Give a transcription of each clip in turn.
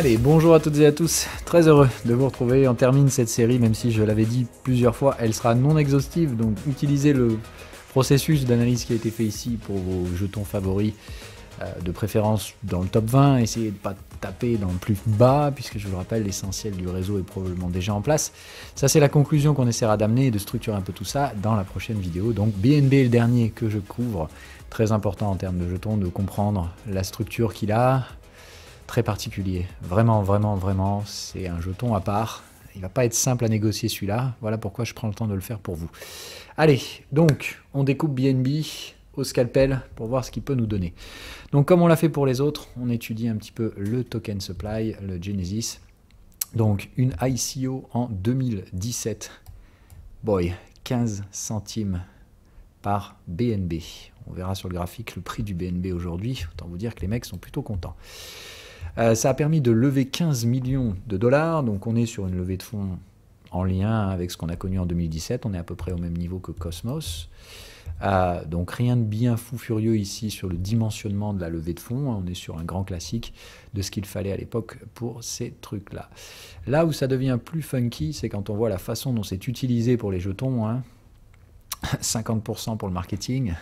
Allez, bonjour à toutes et à tous, très heureux de vous retrouver. On termine cette série, même si je l'avais dit plusieurs fois, elle sera non exhaustive, donc utilisez le processus d'analyse qui a été fait ici pour vos jetons favoris, de préférence dans le top 20, essayez de ne pas taper dans le plus bas, puisque je vous le rappelle, l'essentiel du réseau est probablement déjà en place. Ça c'est la conclusion qu'on essaiera d'amener et de structurer un peu tout ça dans la prochaine vidéo. Donc BNB est le dernier que je couvre, très important en termes de jetons, de comprendre la structure qu'il a, très particulier, vraiment, c'est un jeton à part. Il va pas être simple à négocier celui-là, voilà pourquoi je prends le temps de le faire pour vous. Allez, donc on découpe BNB au scalpel pour voir ce qu'il peut nous donner. Donc comme on l'a fait pour les autres, on étudie un petit peu le token supply, le Genesis. Donc une ICO en 2017, boy, 15 centimes par BNB. On verra sur le graphique le prix du BNB aujourd'hui, autant vous dire que les mecs sont plutôt contents. Ça a permis de lever 15 millions de dollars, donc on est sur une levée de fonds en lien avec ce qu'on a connu en 2017, on est à peu près au même niveau que Cosmos. Donc rien de bien fou furieux ici sur le dimensionnement de la levée de fonds, on est sur un grand classique de ce qu'il fallait à l'époque pour ces trucs-là. Là où ça devient plus funky, c'est quand on voit la façon dont c'est utilisé pour les jetons, hein. 50% pour le marketing,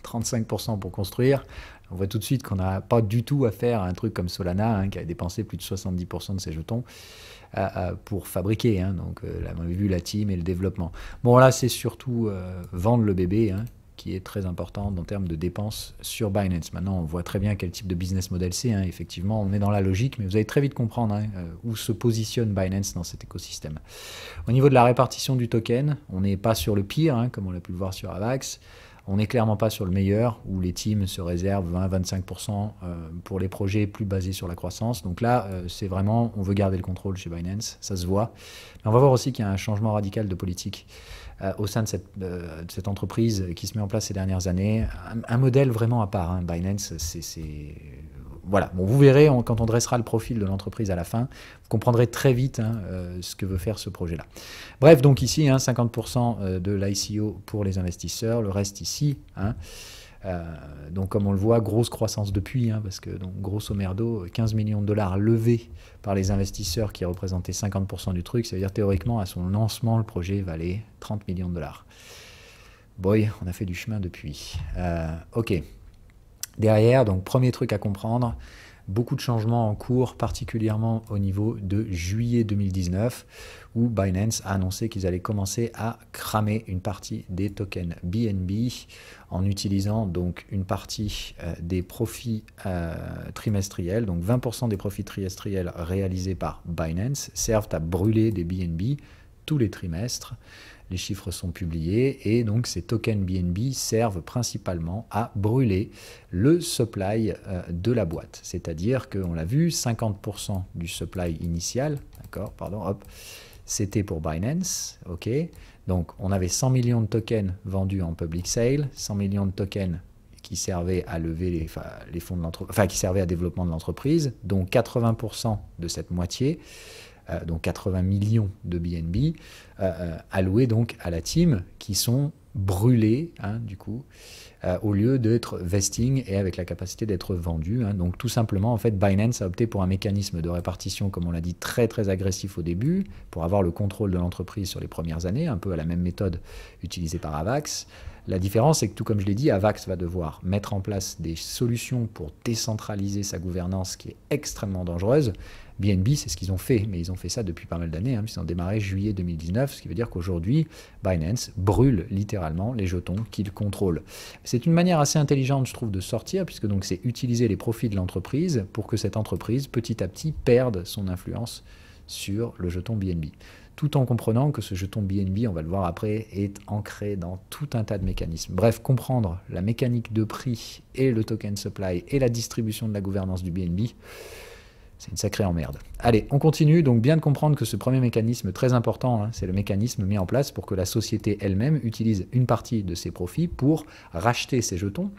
35% pour construire. On voit tout de suite qu'on n'a pas du tout à faire à un truc comme Solana, hein, qui a dépensé plus de 70% de ses jetons pour fabriquer. Hein, donc là, on a vu la team et le développement. Bon, là, c'est surtout vendre le bébé, hein, qui est très important en termes de dépenses sur Binance. Maintenant, on voit très bien quel type de business model c'est. Hein. Effectivement, on est dans la logique, mais vous allez très vite comprendre, hein, où se positionne Binance dans cet écosystème. Au niveau de la répartition du token, on n'est pas sur le pire, hein, comme on l'a pu le voir sur Avax. On n'est clairement pas sur le meilleur, où les teams se réservent 20-25% pour les projets plus basés sur la croissance. Donc là, c'est vraiment, on veut garder le contrôle chez Binance, ça se voit. Mais on va voir aussi qu'il y a un changement radical de politique au sein de cette entreprise qui se met en place ces dernières années. Un modèle vraiment à part, hein. Binance, c'est... Voilà, bon, vous verrez quand on dressera le profil de l'entreprise à la fin, vous comprendrez très vite, hein, ce que veut faire ce projet-là. Bref, donc ici, hein, 50% de l'ICO pour les investisseurs, le reste ici. Hein, donc comme on le voit, grosse croissance depuis, hein, parce que donc, grosso merdo, 15 millions de dollars levés par les investisseurs qui représentaient 50% du truc, ça veut dire théoriquement à son lancement, le projet valait 30 millions de dollars. Boy, on a fait du chemin depuis. Ok. Derrière, donc premier truc à comprendre, beaucoup de changements en cours, particulièrement au niveau de juillet 2019, où Binance a annoncé qu'ils allaient commencer à cramer une partie des tokens BNB en utilisant donc une partie des profits trimestriels. Donc 20% des profits trimestriels réalisés par Binance servent à brûler des BNB tous les trimestres. Les chiffres sont publiés et donc ces tokens BNB servent principalement à brûler le supply de la boîte. C'est-à-dire qu'on l'a vu, 50% du supply initial, d'accord, pardon, hop, c'était pour Binance, ok. Donc on avait 100 millions de tokens vendus en public sale, 100 millions de tokens qui servaient à lever les fonds de l'entreprise, enfin qui servaient à développement de l'entreprise, donc 80% de cette moitié. Donc 80 millions de BNB alloués donc à la team qui sont brûlés, hein, du coup, au lieu d'être vesting et avec la capacité d'être vendus. Hein. Donc tout simplement, en fait, Binance a opté pour un mécanisme de répartition, comme on l'a dit, très agressif au début, pour avoir le contrôle de l'entreprise sur les premières années, un peu à la même méthode utilisée par Avax. La différence, c'est que tout comme je l'ai dit, Avax va devoir mettre en place des solutions pour décentraliser sa gouvernance qui est extrêmement dangereuse. BNB, c'est ce qu'ils ont fait, mais ils ont fait ça depuis pas mal d'années, hein, puisqu'ils ont démarré juillet 2019, ce qui veut dire qu'aujourd'hui, Binance brûle littéralement les jetons qu'ils contrôlent. C'est une manière assez intelligente, je trouve, de sortir, puisque donc c'est utiliser les profits de l'entreprise pour que cette entreprise, petit à petit, perde son influence sur le jeton BNB. Tout en comprenant que ce jeton BNB, on va le voir après, est ancré dans tout un tas de mécanismes. Bref, comprendre la mécanique de prix et le token supply et la distribution de la gouvernance du BNB, c'est une sacrée emmerde. Allez, on continue. Donc bien de comprendre que ce premier mécanisme très important, hein, c'est le mécanisme mis en place pour que la société elle-même utilise une partie de ses profits pour racheter ses jetons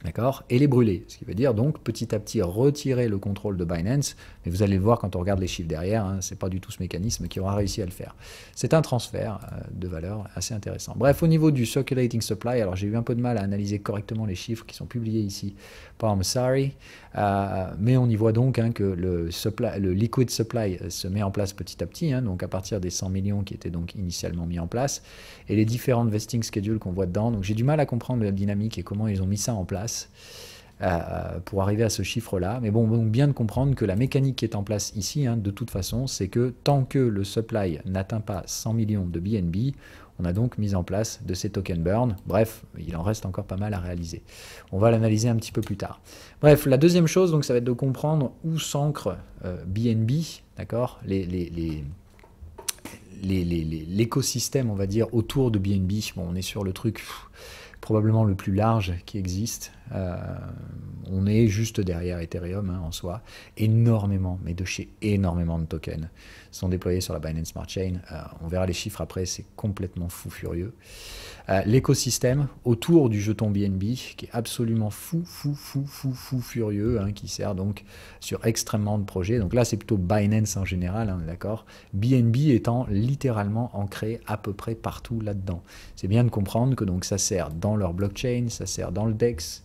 D'accord? Et les brûler. Ce qui veut dire donc petit à petit retirer le contrôle de Binance. Mais vous allez le voir quand on regarde les chiffres derrière, hein, ce n'est pas du tout ce mécanisme qui aura réussi à le faire. C'est un transfert de valeur assez intéressant. Bref, au niveau du circulating supply, alors j'ai eu un peu de mal à analyser correctement les chiffres qui sont publiés ici par Messari, mais on y voit donc hein, que le liquid supply se met en place petit à petit, hein, donc à partir des 100 millions qui étaient donc initialement mis en place, et les différentes vesting schedules qu'on voit dedans. Donc j'ai du mal à comprendre la dynamique et comment ils ont mis ça en place. Pour arriver à ce chiffre-là. Mais bon, bien de comprendre que la mécanique qui est en place ici, hein, de toute façon, c'est que tant que le supply n'atteint pas 100 millions de BNB, on a donc mis en place de ces token burn. Bref, il en reste encore pas mal à réaliser. On va l'analyser un petit peu plus tard. Bref, la deuxième chose, donc, ça va être de comprendre où s'ancre BNB, d'accord, l'écosystème, on va dire, autour de BNB. Bon, on est sur le truc probablement le plus large qui existe. On est juste derrière Ethereum hein, en soi. Énormément, mais de chez énormément de tokens sont déployés sur la Binance Smart Chain. On verra les chiffres après, c'est complètement fou furieux. L'écosystème autour du jeton BNB qui est absolument fou furieux, hein, qui sert donc sur extrêmement de projets. Donc là, c'est plutôt Binance en général, hein, d'accord. BNB étant littéralement ancré à peu près partout là-dedans. C'est bien de comprendre que donc ça sert dans leur blockchain, ça sert dans le DEX.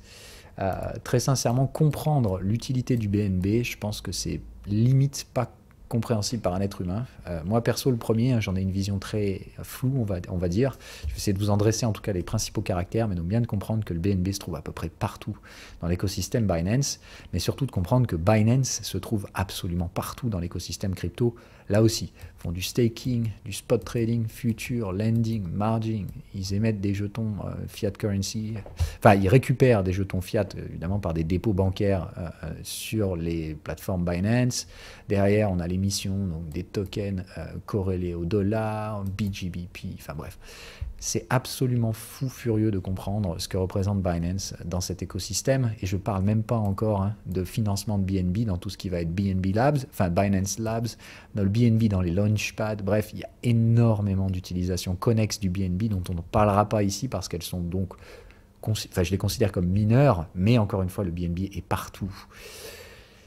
Très sincèrement, comprendre l'utilité du BNB, je pense que c'est limite pas compréhensible par un être humain. Moi perso le premier, hein, j'en ai une vision très floue on va dire. Je vais essayer de vous en dresser en tout cas les principaux caractères, mais donc bien de comprendre que le BNB se trouve à peu près partout dans l'écosystème Binance, mais surtout de comprendre que Binance se trouve absolument partout dans l'écosystème crypto, là aussi. Ils font du staking, du spot trading, future, lending, margin, ils émettent des jetons fiat currency, enfin ils récupèrent des jetons fiat évidemment par des dépôts bancaires sur les plateformes Binance. Derrière on a l'émission donc des tokens corrélés au dollar, BGBP, enfin bref. C'est absolument fou furieux de comprendre ce que représente Binance dans cet écosystème. Et je ne parle même pas encore hein, de financement de BNB dans tout ce qui va être BNB Labs, enfin Binance Labs, dans le BNB dans les Launchpad. Bref, il y a énormément d'utilisations connexes du BNB dont on ne parlera pas ici parce qu'elles sont donc, enfin je les considère comme mineures, mais encore une fois, le BNB est partout.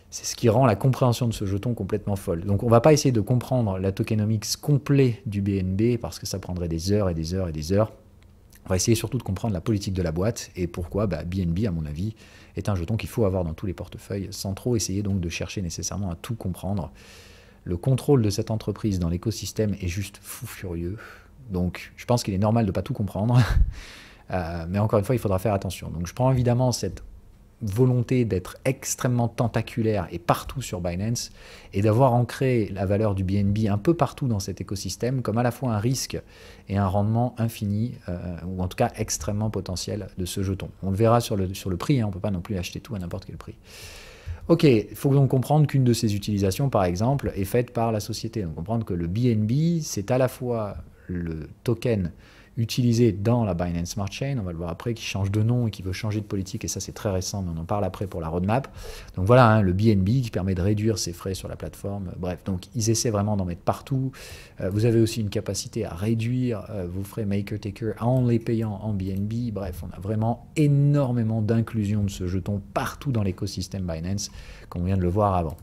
C'est ce qui rend la compréhension de ce jeton complètement folle. Donc on ne va pas essayer de comprendre la tokenomics complet du BNB parce que ça prendrait des heures et des heures et des heures. On va essayer surtout de comprendre la politique de la boîte et pourquoi BNB, à mon avis, est un jeton qu'il faut avoir dans tous les portefeuilles sans trop essayer donc de chercher nécessairement à tout comprendre. Le contrôle de cette entreprise dans l'écosystème est juste fou furieux. Donc je pense qu'il est normal de ne pas tout comprendre. Mais encore une fois, il faudra faire attention. Donc je prends évidemment cette volonté d'être extrêmement tentaculaire et partout sur Binance et d'avoir ancré la valeur du BNB un peu partout dans cet écosystème comme à la fois un risque et un rendement infini ou en tout cas extrêmement potentiel de ce jeton. On le verra sur le prix, hein, on ne peut pas non plus acheter tout à n'importe quel prix. Ok, il faut donc comprendre qu'une de ces utilisations par exemple est faite par la société. Donc comprendre que le BNB c'est à la fois le token utilisé dans la Binance Smart Chain, on va le voir après, qui change de nom et qui veut changer de politique, et ça c'est très récent, mais on en parle après pour la roadmap. Donc voilà, hein, le BNB qui permet de réduire ses frais sur la plateforme, bref, donc ils essaient vraiment d'en mettre partout. Vous avez aussi une capacité à réduire vos frais maker-taker en les payant en BNB, bref, on a vraiment énormément d'inclusion de ce jeton partout dans l'écosystème Binance, comme on vient de le voir avant.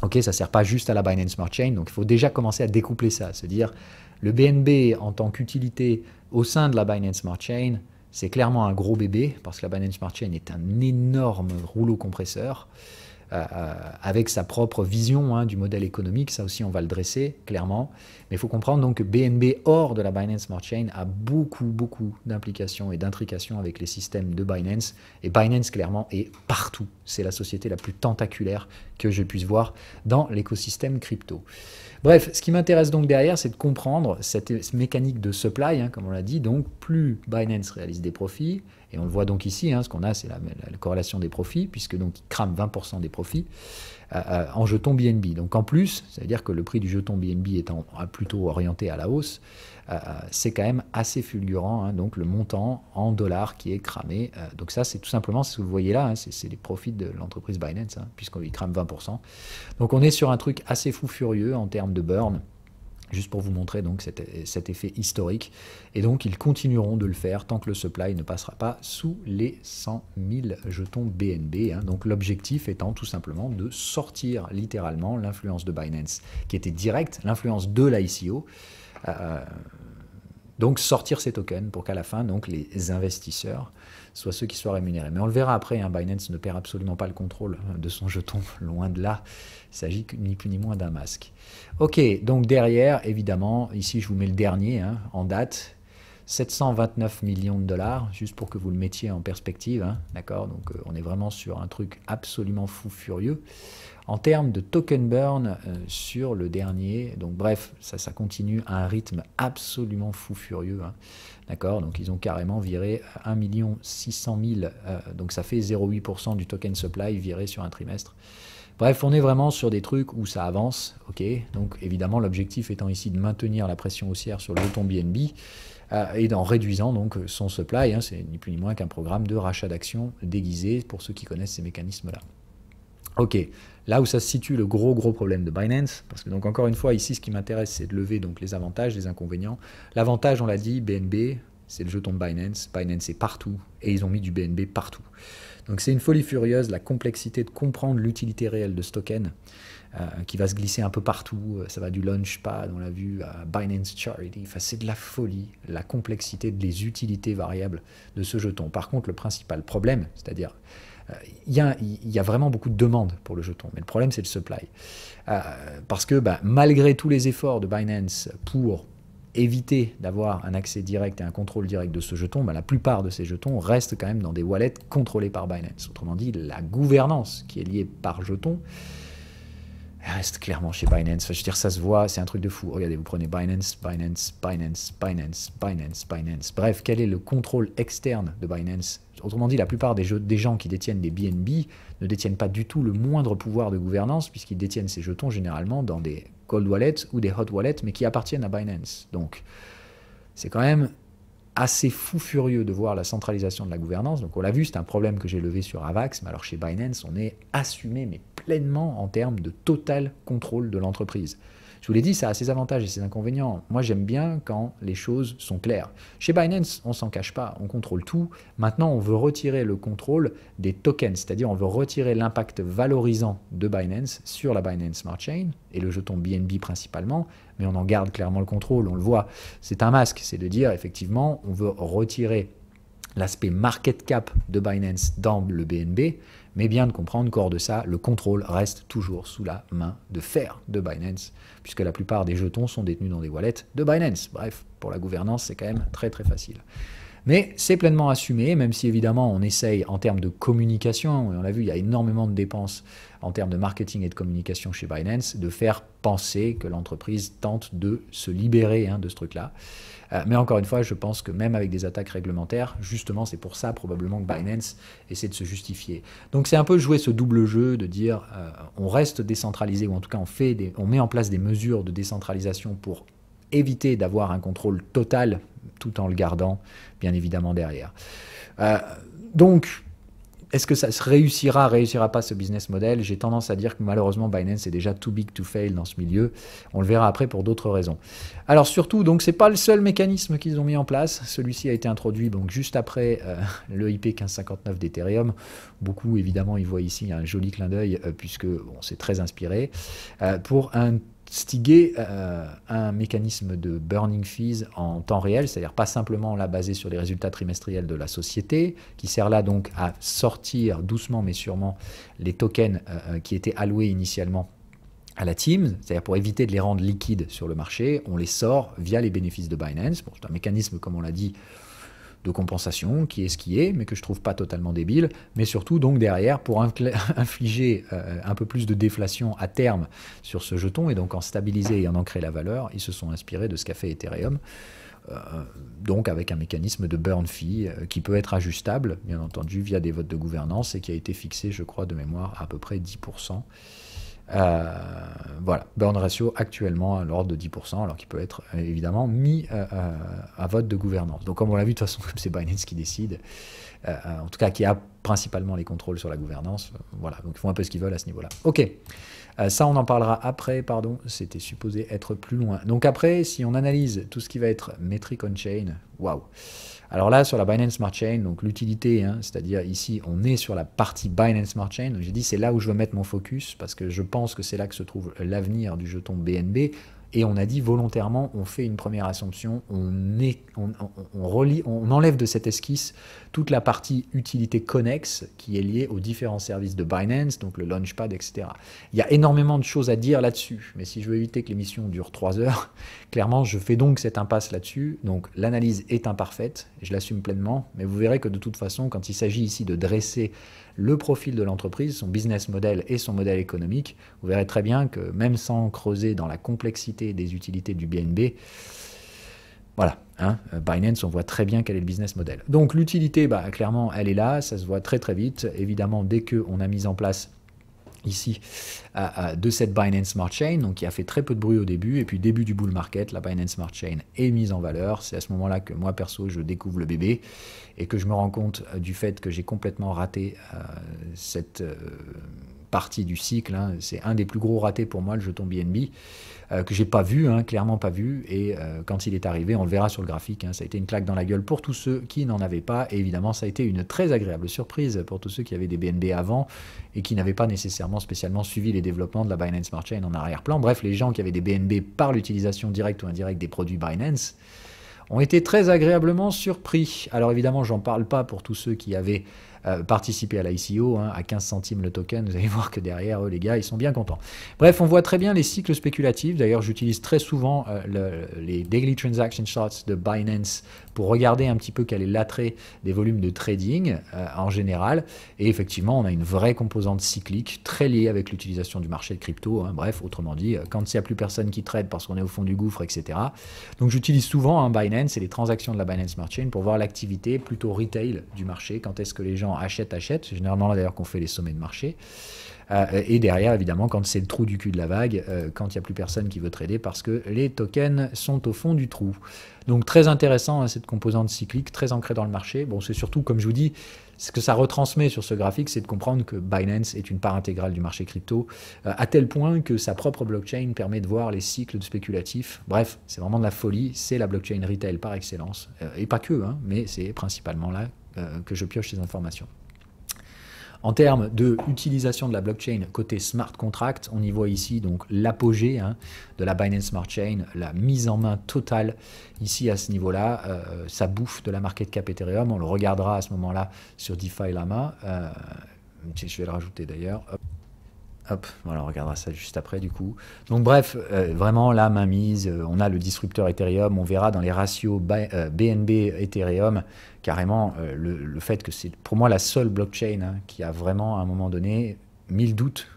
Ok, ça ne sert pas juste à la Binance Smart Chain, donc il faut déjà commencer à découpler ça, se dire le BNB en tant qu'utilité au sein de la Binance Smart Chain, c'est clairement un gros bébé, parce que la Binance Smart Chain est un énorme rouleau compresseur, avec sa propre vision hein, du modèle économique, ça aussi on va le dresser clairement, mais il faut comprendre donc que BNB hors de la Binance Smart Chain a beaucoup d'implications et d'intrications avec les systèmes de Binance, et Binance clairement est partout, c'est la société la plus tentaculaire que je puisse voir dans l'écosystème crypto. Bref, ce qui m'intéresse donc derrière, c'est de comprendre cette mécanique de supply, hein, comme on l'a dit, donc plus Binance réalise des profits, et on le voit donc ici, hein, ce qu'on a, c'est la corrélation des profits, puisque donc il crame 20% des profits en jetons BNB. Donc en plus, ça veut dire que le prix du jeton BNB étant plutôt orienté à la hausse, c'est quand même assez fulgurant, hein, donc le montant en dollars qui est cramé. Donc ça, c'est tout simplement, ce que vous voyez là, hein, c'est les profits de l'entreprise Binance, hein, puisqu'on y crame 20%. Donc on est sur un truc assez fou furieux en termes de burn. Juste pour vous montrer donc cet effet historique. Et donc ils continueront de le faire tant que le supply ne passera pas sous les 100 000 jetons BNB. Hein. Donc l'objectif étant tout simplement de sortir littéralement l'influence de Binance, qui était directe, l'influence de l'ICO. Donc sortir ces tokens pour qu'à la fin, donc, les investisseurs soient ceux qui soient rémunérés. Mais on le verra après, hein, Binance ne perd absolument pas le contrôle de son jeton, loin de là. Il s'agit ni plus ni moins d'un masque. Ok, donc derrière, évidemment, ici je vous mets le dernier hein, en date, 729 millions de dollars, juste pour que vous le mettiez en perspective, hein, d'accord? Donc on est vraiment sur un truc absolument fou furieux. En termes de token burn sur le dernier, donc bref, ça continue à un rythme absolument fou furieux, hein, d'accord? Donc ils ont carrément viré 1 600 000, donc ça fait 0,8% du token supply viré sur un trimestre. Bref, on est vraiment sur des trucs où ça avance, ok? Donc évidemment, l'objectif étant ici de maintenir la pression haussière sur le jeton BNB et en réduisant donc son supply, hein, c'est ni plus ni moins qu'un programme de rachat d'actions déguisé pour ceux qui connaissent ces mécanismes-là. Ok, là où ça se situe le gros problème de Binance, parce que donc encore une fois ici ce qui m'intéresse c'est de lever donc les avantages, les inconvénients. L'avantage on l'a dit, BNB, c'est le jeton de Binance, Binance est partout et ils ont mis du BNB partout. Donc c'est une folie furieuse la complexité de comprendre l'utilité réelle de ce token qui va se glisser un peu partout, ça va du Launchpad, on l'a vu, à Binance Charity, enfin c'est de la folie, la complexité des utilités variables de ce jeton. Par contre le principal problème, c'est-à-dire il y a vraiment beaucoup de demandes pour le jeton, mais le problème c'est le supply. Parce que malgré tous les efforts de Binance pour éviter d'avoir un accès direct et un contrôle direct de ce jeton, la plupart de ces jetons restent quand même dans des wallets contrôlés par Binance. Autrement dit, la gouvernance qui est liée par jeton reste clairement chez Binance. Enfin, je veux dire, ça se voit, c'est un truc de fou. Regardez, vous prenez Binance, Binance, Binance, Binance, Binance, Binance. Bref, quel est le contrôle externe de Binance? Autrement dit, la plupart des gens qui détiennent des BNB ne détiennent pas du tout le moindre pouvoir de gouvernance, puisqu'ils détiennent ces jetons généralement dans des cold wallets ou des hot wallets, mais qui appartiennent à Binance. Donc, c'est quand même assez fou furieux de voir la centralisation de la gouvernance. Donc on l'a vu, c'est un problème que j'ai levé sur Avax, mais alors chez Binance, on est assumé, mais pleinement en termes de total contrôle de l'entreprise. Je vous l'ai dit, ça a ses avantages et ses inconvénients. Moi, j'aime bien quand les choses sont claires. Chez Binance, on s'en cache pas, on contrôle tout. Maintenant, on veut retirer le contrôle des tokens, c'est-à-dire on veut retirer l'impact valorisant de Binance sur la Binance Smart Chain et le jeton BNB principalement, mais on en garde clairement le contrôle, on le voit. C'est un masque, c'est de dire effectivement, on veut retirer l'aspect market cap de Binance dans le BNB, mais bien de comprendre qu'hors de ça, le contrôle reste toujours sous la main de fer de Binance, puisque la plupart des jetons sont détenus dans des wallets de Binance. Bref, pour la gouvernance, c'est quand même très facile. Mais c'est pleinement assumé, même si évidemment on essaye en termes de communication, et on l'a vu, il y a énormément de dépenses en termes de marketing et de communication chez Binance, de faire penser que l'entreprise tente de se libérer de ce truc-là. Mais encore une fois, je pense que même avec des attaques réglementaires, justement, c'est pour ça probablement que Binance essaie de se justifier. Donc c'est un peu jouer ce double jeu de dire on reste décentralisé, ou en tout cas on met en place des mesures de décentralisation pour éviter d'avoir un contrôle total tout en le gardant bien évidemment derrière. Donc est-ce que ça réussira pas ce business model? J'ai tendance à dire que malheureusement Binance est déjà too big to fail dans ce milieu. On le verra après pour d'autres raisons. Alors surtout, donc c'est pas le seul mécanisme qu'ils ont mis en place. Celui-ci a été introduit donc juste après le IP 1559 d'Ethereum. Beaucoup évidemment ils voient ici un joli clin d'œil puisque bon, c'est très inspiré pour instiguer un mécanisme de burning fees en temps réel, c'est-à-dire pas simplement là basé sur les résultats trimestriels de la société, qui sert là donc à sortir doucement mais sûrement les tokens qui étaient alloués initialement à la team, c'est-à-dire pour éviter de les rendre liquides sur le marché, on les sort via les bénéfices de Binance. Bon, c'est un mécanisme, comme on l'a dit, de compensation, qui est ce qui est, mais que je trouve pas totalement débile, mais surtout donc derrière pour infliger un peu plus de déflation à terme sur ce jeton et donc en stabiliser et en ancrer la valeur, ils se sont inspirés de ce qu'a fait Ethereum, donc avec un mécanisme de burn fee qui peut être ajustable, bien entendu, via des votes de gouvernance et qui a été fixé, je crois, de mémoire à peu près 10%. Voilà, burn ratio actuellement à l'ordre de 10%, alors qu'il peut être évidemment mis à vote de gouvernance. Donc comme on l'a vu, de toute façon, c'est Binance qui décide, en tout cas qui a principalement les contrôles sur la gouvernance. Voilà, donc ils font un peu ce qu'ils veulent à ce niveau-là. Ok, ça on en parlera après, pardon, c'était supposé être plus loin. Donc après, si on analyse tout ce qui va être metric on-chain, waouh. Alors là, sur la Binance Smart Chain, donc l'utilité, hein, c'est-à-dire ici, on est sur la partie Binance Smart Chain. Donc j'ai dit, c'est là où je veux mettre mon focus, parce que je pense que c'est là que se trouve l'avenir du jeton BNB. Et on a dit volontairement, on fait une première assumption, on enlève de cette esquisse toute la partie utilité connexe qui est liée aux différents services de Binance, donc le Launchpad, etc. Il y a énormément de choses à dire là-dessus, mais si je veux éviter que l'émission dure 3 heures, clairement, je fais donc cette impasse là-dessus. Donc l'analyse est imparfaite, je l'assume pleinement, mais vous verrez que de toute façon, quand il s'agit ici de dresser le profil de l'entreprise, son business model et son modèle économique, vous verrez très bien que même sans creuser dans la complexité des utilités du BNB, voilà, hein, Binance, on voit très bien quel est le business model. Donc l'utilité, bah, clairement, elle est là, ça se voit très très vite. Évidemment, dès qu'on a mis en place ici de cette Binance Smart Chain, donc qui a fait très peu de bruit au début, et puis début du bull market, la Binance Smart Chain est mise en valeur. C'est à ce moment-là que moi perso je découvre le bébé et que je me rends compte du fait que j'ai complètement raté cette partie du cycle, hein. C'est un des plus gros ratés pour moi, le jeton BNB, que j'ai pas vu, hein, clairement pas vu, et quand il est arrivé, on le verra sur le graphique, hein, ça a été une claque dans la gueule pour tous ceux qui n'en avaient pas, et évidemment ça a été une très agréable surprise pour tous ceux qui avaient des BNB avant et qui n'avaient pas nécessairement spécialement suivi les développements de la Binance Smart Chain en arrière-plan. Bref, les gens qui avaient des BNB par l'utilisation directe ou indirecte des produits Binance ont été très agréablement surpris. Alors évidemment, j'en parle pas pour tous ceux qui avaient participé à l'ICO, hein, à 15 centimes le token. Vous allez voir que derrière eux, les gars, ils sont bien contents. Bref, on voit très bien les cycles spéculatifs. D'ailleurs, j'utilise très souvent les Daily Transaction Charts de Binance pour regarder un petit peu quel est l'attrait des volumes de trading en général. Et effectivement, on a une vraie composante cyclique très liée avec l'utilisation du marché de crypto. Hein. Bref, autrement dit, quand il n'y a plus personne qui trade parce qu'on est au fond du gouffre, etc. Donc j'utilise souvent Binance et les transactions de la Binance Smart Chain pour voir l'activité plutôt retail du marché. Quand est-ce que les gens achètent. C'est généralement là d'ailleurs qu'on fait les sommets de marché. Et derrière, évidemment, quand c'est le trou du cul de la vague, quand il n'y a plus personne qui veut trader parce que les tokens sont au fond du trou. Donc très intéressant, hein, cette composante cyclique, très ancrée dans le marché. Bon, c'est surtout, comme je vous dis, ce que ça retransmet sur ce graphique, c'est de comprendre que Binance est une part intégrale du marché crypto, à tel point que sa propre blockchain permet de voir les cycles spéculatifs. Bref, c'est vraiment de la folie, c'est la blockchain retail par excellence. Et pas que, hein, mais c'est principalement là que je pioche ces informations. En termes d'utilisation de la blockchain côté smart contract, on y voit ici donc l'apogée, hein, de la Binance Smart Chain, la mise en main totale ici à ce niveau-là. Ça bouffe de la market cap Ethereum. On le regardera à ce moment-là sur DeFi Llama. Je vais le rajouter d'ailleurs. Hop, voilà, on regardera ça juste après du coup. Donc bref, vraiment la mainmise, on a le disrupteur Ethereum, on verra dans les ratios BNB Ethereum, carrément le fait que c'est pour moi la seule blockchain, hein, qui a vraiment à un moment donné mis le doute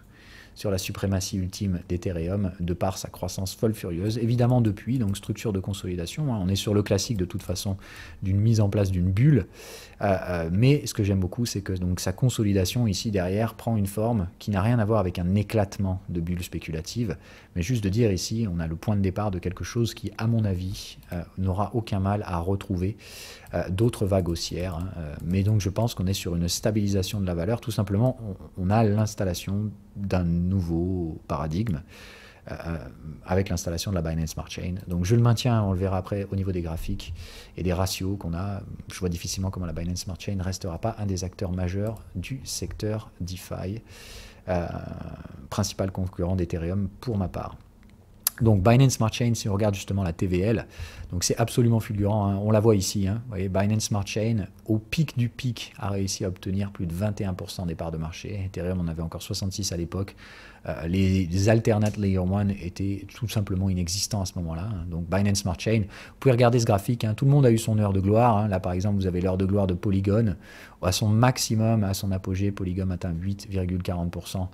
sur la suprématie ultime d'Ethereum de par sa croissance folle furieuse. Évidemment depuis, donc structure de consolidation, hein, on est sur le classique de toute façon d'une mise en place d'une bulle, mais ce que j'aime beaucoup, c'est que donc sa consolidation ici derrière prend une forme qui n'a rien à voir avec un éclatement de bulles spéculatives, mais juste de dire ici, on a le point de départ de quelque chose qui, à mon avis, n'aura aucun mal à retrouver d'autres vagues haussières, hein, mais donc je pense qu'on est sur une stabilisation de la valeur. Tout simplement, on a l'installation d'un nouveau paradigme avec l'installation de la Binance Smart Chain. Donc je le maintiens, on le verra après au niveau des graphiques et des ratios qu'on a. Je vois difficilement comment la Binance Smart Chain ne restera pas un des acteurs majeurs du secteur DeFi, principal concurrent d'Ethereum pour ma part. Donc Binance Smart Chain, si on regarde justement la TVL, donc c'est absolument fulgurant, hein. On la voit ici, hein. Vous voyez, Binance Smart Chain, au pic du pic, a réussi à obtenir plus de 21% des parts de marché. Ethereum, on avait encore 66 à l'époque. Les alternate Layer 1 étaient tout simplement inexistants à ce moment-là, hein. Donc Binance Smart Chain, vous pouvez regarder ce graphique, hein. Tout le monde a eu son heure de gloire, hein. Là par exemple, vous avez l'heure de gloire de Polygon. À son maximum, à son apogée, Polygon atteint 8,40%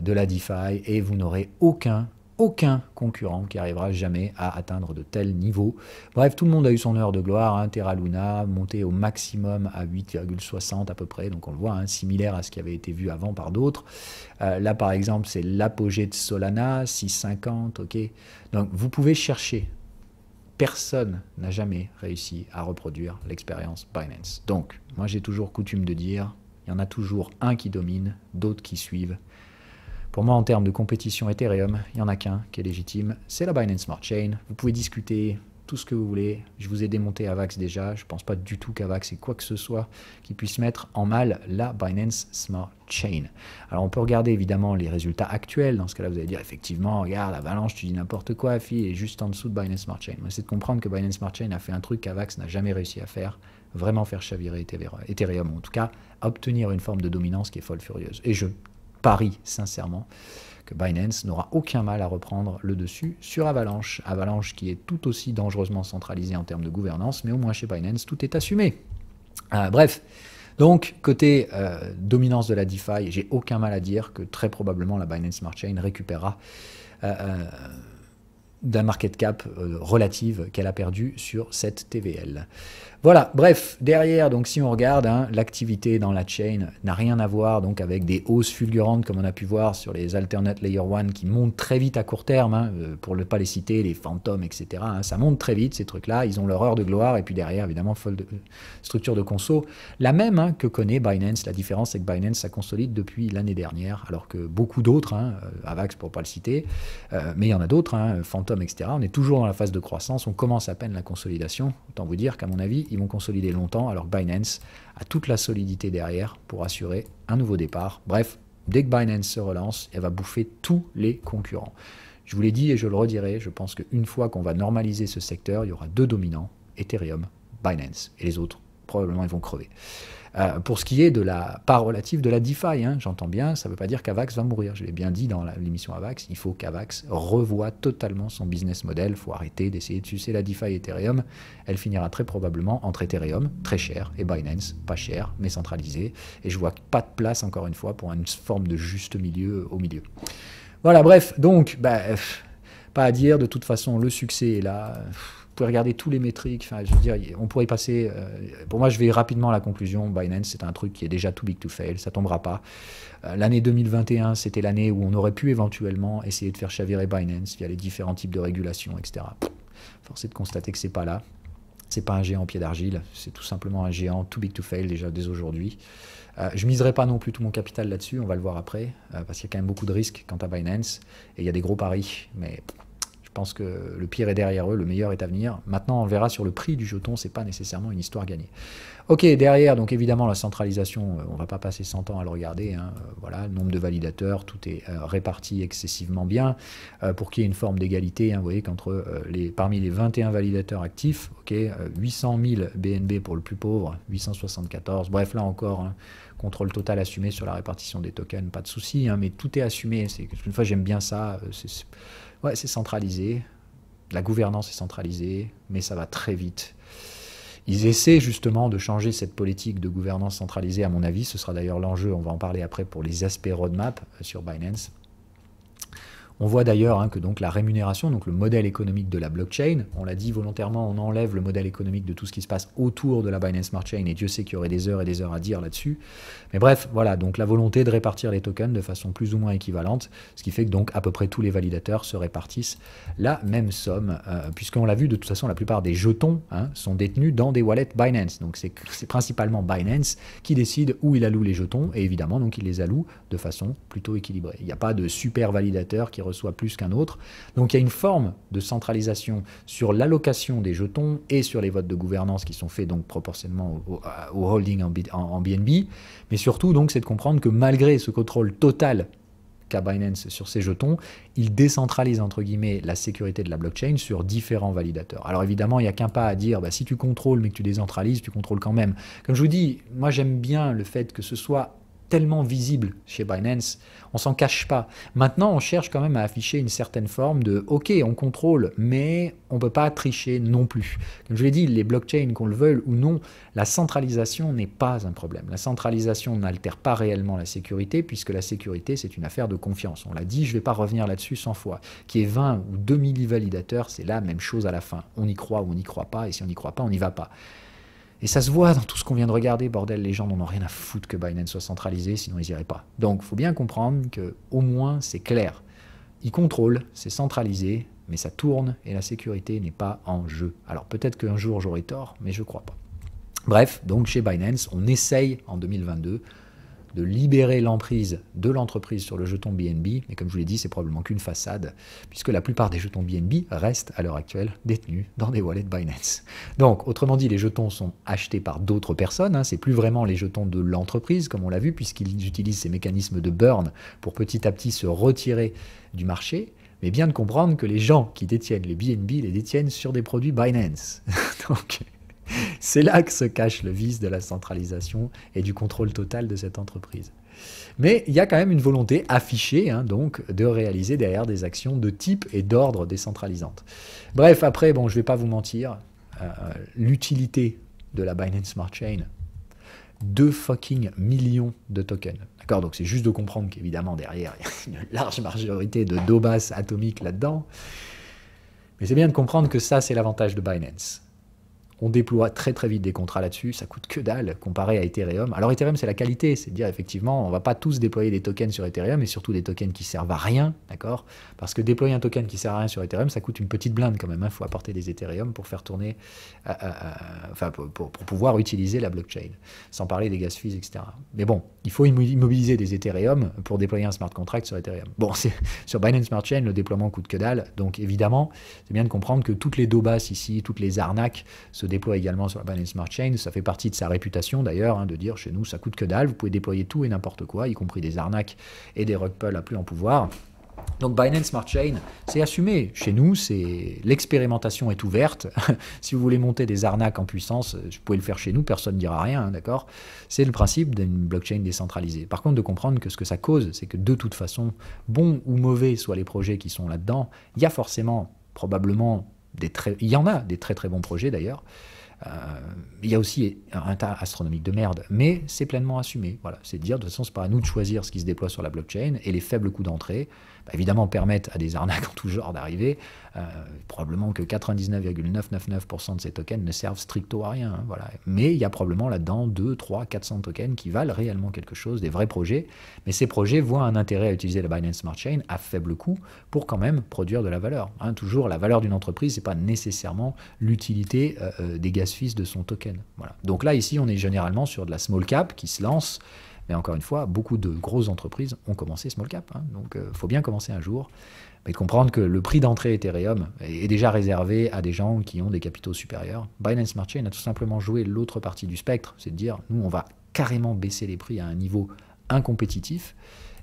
de la DeFi et vous n'aurez aucun aucun concurrent qui arrivera jamais à atteindre de tels niveaux. Bref, tout le monde a eu son heure de gloire, hein, Terra Luna monté au maximum à 8,60 à peu près, donc on le voit, hein, similaire à ce qui avait été vu avant par d'autres. Là par exemple, c'est l'apogée de Solana, 6,50, ok. Donc vous pouvez chercher. Personne n'a jamais réussi à reproduire l'expérience Binance. Donc, moi j'ai toujours coutume de dire, il y en a toujours un qui domine, d'autres qui suivent. Pour moi, en termes de compétition Ethereum, il n'y en a qu'un qui est légitime, c'est la Binance Smart Chain. Vous pouvez discuter tout ce que vous voulez. Je vous ai démonté Avax déjà. Je ne pense pas du tout qu'Avax ait quoi que ce soit qui puisse mettre en mal la Binance Smart Chain. Alors, on peut regarder évidemment les résultats actuels. Dans ce cas-là, vous allez dire effectivement, regarde, Avalanche, tu dis n'importe quoi, fille, est juste en dessous de Binance Smart Chain. C'est de comprendre que Binance Smart Chain a fait un truc qu'Avax n'a jamais réussi à faire, vraiment faire chavirer Ethereum, ou en tout cas, obtenir une forme de dominance qui est folle furieuse. Et je parie sincèrement que Binance n'aura aucun mal à reprendre le dessus sur Avalanche. Avalanche qui est tout aussi dangereusement centralisé en termes de gouvernance, mais au moins chez Binance, tout est assumé. Bref, donc côté dominance de la DeFi, j'ai aucun mal à dire que très probablement la Binance Smart Chain récupérera d'un market cap relative qu'elle a perdu sur cette TVL. Voilà, bref, derrière, donc si on regarde, hein, l'activité dans la chain n'a rien à voir donc avec des hausses fulgurantes comme on a pu voir sur les alternate layer 1 qui montent très vite à court terme, hein, pour ne pas les citer, les fantômes, etc. Hein, ça monte très vite ces trucs-là, ils ont leur heure de gloire et puis derrière, évidemment, structure de conso. La même, hein, que connaît Binance, la différence c'est que Binance ça consolide depuis l'année dernière, alors que beaucoup d'autres, hein, Avax pour ne pas le citer, mais il y en a d'autres, hein, Phantom, etc. On est toujours dans la phase de croissance, on commence à peine la consolidation. Autant vous dire qu'à mon avis, ils vont consolider longtemps, alors que Binance a toute la solidité derrière pour assurer un nouveau départ. Bref, dès que Binance se relance, elle va bouffer tous les concurrents. Je vous l'ai dit et je le redirai, je pense qu'une fois qu'on va normaliser ce secteur, il y aura deux dominants, Ethereum, Binance, et les autres, probablement, ils vont crever. Pour ce qui est de la part relative de la DeFi, hein, j'entends bien, ça ne veut pas dire qu'Avax va mourir. Je l'ai bien dit dans l'émission Avax, il faut qu'Avax revoie totalement son business model. Il faut arrêter d'essayer de sucer la DeFi Ethereum. Elle finira très probablement entre Ethereum, très cher, et Binance, pas cher, mais centralisé. Et je vois pas de place, encore une fois, pour une forme de juste milieu au milieu. Voilà, bref, donc, pas à dire, de toute façon, le succès est là. Vous pouvez regarder tous les métriques, enfin, je veux dire, on pourrait y passer. Pour moi, je vais rapidement à la conclusion. Binance, c'est un truc qui est déjà too big to fail, ça tombera pas. L'année 2021, c'était l'année où on aurait pu éventuellement essayer de faire chavirer Binance via les différents types de régulations, etc. Force est de constater que c'est pas là. C'est pas un géant pied d'argile, c'est tout simplement un géant too big to fail déjà dès aujourd'hui. Je miserai pas non plus tout mon capital là-dessus, on va le voir après, parce qu'il y a quand même beaucoup de risques quant à Binance, et il y a des gros paris, mais je pense que le pire est derrière eux, le meilleur est à venir. Maintenant, on verra sur le prix du jeton, c'est pas nécessairement une histoire gagnée. Ok, derrière, donc évidemment, la centralisation, on va pas passer 100 ans à le regarder. Hein, voilà, le nombre de validateurs, tout est réparti excessivement bien pour qu'il y ait une forme d'égalité. Hein, vous voyez qu'entre parmi les 21 validateurs actifs, ok, 800 000 BNB pour le plus pauvre, 874. Bref, là encore, hein, contrôle total assumé sur la répartition des tokens, pas de souci, hein, mais tout est assumé. Une fois, j'aime bien ça. Ouais, c'est centralisé, la gouvernance est centralisée, mais ça va très vite. Ils essaient justement de changer cette politique de gouvernance centralisée, à mon avis. Ce sera d'ailleurs l'enjeu, on va en parler après pour les aspects roadmap sur Binance. On voit d'ailleurs hein, que donc la rémunération, donc le modèle économique de la blockchain, on l'a dit volontairement, on enlève le modèle économique de tout ce qui se passe autour de la Binance Smart Chain, et Dieu sait qu'il y aurait des heures et des heures à dire là-dessus. Mais bref, voilà, donc la volonté de répartir les tokens de façon plus ou moins équivalente, ce qui fait que donc à peu près tous les validateurs se répartissent la même somme, puisqu'on l'a vu de toute façon, la plupart des jetons hein, sont détenus dans des wallets Binance. Donc c'est principalement Binance qui décide où il alloue les jetons, et évidemment donc il les alloue de façon plutôt équilibrée. Il n'y a pas de super validateur qui reçoit plus qu'un autre. Donc il y a une forme de centralisation sur l'allocation des jetons et sur les votes de gouvernance qui sont faits donc proportionnellement au holding en BNB. Mais surtout donc c'est de comprendre que malgré ce contrôle total qu'a Binance sur ses jetons, il décentralise entre guillemets la sécurité de la blockchain sur différents validateurs. Alors évidemment, il n'y a qu'un pas à dire, si tu contrôles mais que tu décentralises, tu contrôles quand même. Comme je vous dis, moi j'aime bien le fait que ce soit tellement visible chez Binance, on s'en cache pas. Maintenant, on cherche quand même à afficher une certaine forme de « ok, on contrôle, mais on ne peut pas tricher non plus ». Comme je l'ai dit, les blockchains, qu'on le veuille ou non, la centralisation n'est pas un problème. La centralisation n'altère pas réellement la sécurité, puisque la sécurité, c'est une affaire de confiance. On l'a dit, je ne vais pas revenir là-dessus 100 fois. Qu'il y ait 20 ou 2000 validateurs, c'est la même chose à la fin. On y croit ou on n'y croit pas, et si on n'y croit pas, on n'y va pas. Et ça se voit dans tout ce qu'on vient de regarder, bordel, les gens n'en ont rien à foutre que Binance soit centralisé, sinon ils n'iraient pas. Donc il faut bien comprendre qu'au moins c'est clair. Ils contrôlent, c'est centralisé, mais ça tourne et la sécurité n'est pas en jeu. Alors peut-être qu'un jour j'aurai tort, mais je ne crois pas. Bref, donc chez Binance, on essaye en 2022 de libérer l'emprise de l'entreprise sur le jeton BNB, mais comme je vous l'ai dit, c'est probablement qu'une façade, puisque la plupart des jetons BNB restent à l'heure actuelle détenus dans des wallets Binance. Donc, autrement dit, les jetons sont achetés par d'autres personnes, hein, c'est plus vraiment les jetons de l'entreprise, comme on l'a vu, puisqu'ils utilisent ces mécanismes de burn pour petit à petit se retirer du marché, mais bien de comprendre que les gens qui détiennent les BNB les détiennent sur des produits Binance. Donc, c'est là que se cache le vice de la centralisation et du contrôle total de cette entreprise. Mais il y a quand même une volonté affichée donc, de réaliser derrière des actions de type et d'ordre décentralisantes. Bref, après, bon, je ne vais pas vous mentir, l'utilité de la Binance Smart Chain, 2 fucking millions de tokens. D'accord, donc c'est juste de comprendre qu'évidemment derrière, il y a une large majorité de dobas atomiques là-dedans. Mais c'est bien de comprendre que ça, c'est l'avantage de Binance. On déploie très très vite des contrats là-dessus, ça coûte que dalle comparé à Ethereum. Alors Ethereum c'est la qualité, c'est de dire effectivement on ne va pas tous déployer des tokens sur Ethereum et surtout des tokens qui servent à rien, d'accord? Parce que déployer un token qui sert à rien sur Ethereum ça coûte une petite blinde quand même, il faut apporter des Ethereum pour faire tourner, pour pouvoir utiliser la blockchain, sans parler des gas fees, etc. Mais bon, il faut immobiliser des Ethereum pour déployer un smart contract sur Ethereum. Bon, sur Binance Smart Chain le déploiement coûte que dalle, donc évidemment c'est bien de comprendre que toutes les dobas ici, toutes les arnaques se déploie également sur la Binance Smart Chain, ça fait partie de sa réputation d'ailleurs, de dire chez nous ça coûte que dalle, vous pouvez déployer tout et n'importe quoi, y compris des arnaques et des rug pulls à plus en pouvoir. Donc Binance Smart Chain, c'est assumé. Chez nous, l'expérimentation est ouverte. Si vous voulez monter des arnaques en puissance, vous pouvez le faire chez nous, personne ne dira rien, d'accord? C'est le principe d'une blockchain décentralisée. Par contre, de comprendre que ce que ça cause, c'est que de toute façon, bons ou mauvais soient les projets qui sont là-dedans, il y a forcément, probablement, il y en a des très très bons projets d'ailleurs. Il y a aussi un tas astronomique de merde, mais c'est pleinement assumé. Voilà, c'est de dire de toute façon, c'est pas à nous de choisir ce qui se déploie sur la blockchain et les faibles coûts d'entrée, évidemment, permettent à des arnaques en tout genre d'arriver. Probablement que 99,999% de ces tokens ne servent stricto à rien. Voilà. Mais il y a probablement là-dedans 2, 3, 400 tokens qui valent réellement quelque chose, des vrais projets. Mais ces projets voient un intérêt à utiliser la Binance Smart Chain à faible coût pour quand même produire de la valeur. Toujours, la valeur d'une entreprise, ce n'est pas nécessairement l'utilité des gas fees de son token. Voilà. Donc là, ici, on est généralement sur de la small cap qui se lance. Mais encore une fois, beaucoup de grosses entreprises ont commencé small cap. Donc, il faut bien commencer un jour. Mais de comprendre que le prix d'entrée Ethereum est déjà réservé à des gens qui ont des capitaux supérieurs. Binance Smart Chain a tout simplement joué l'autre partie du spectre. C'est de dire, nous, on va carrément baisser les prix à un niveau incompétitif.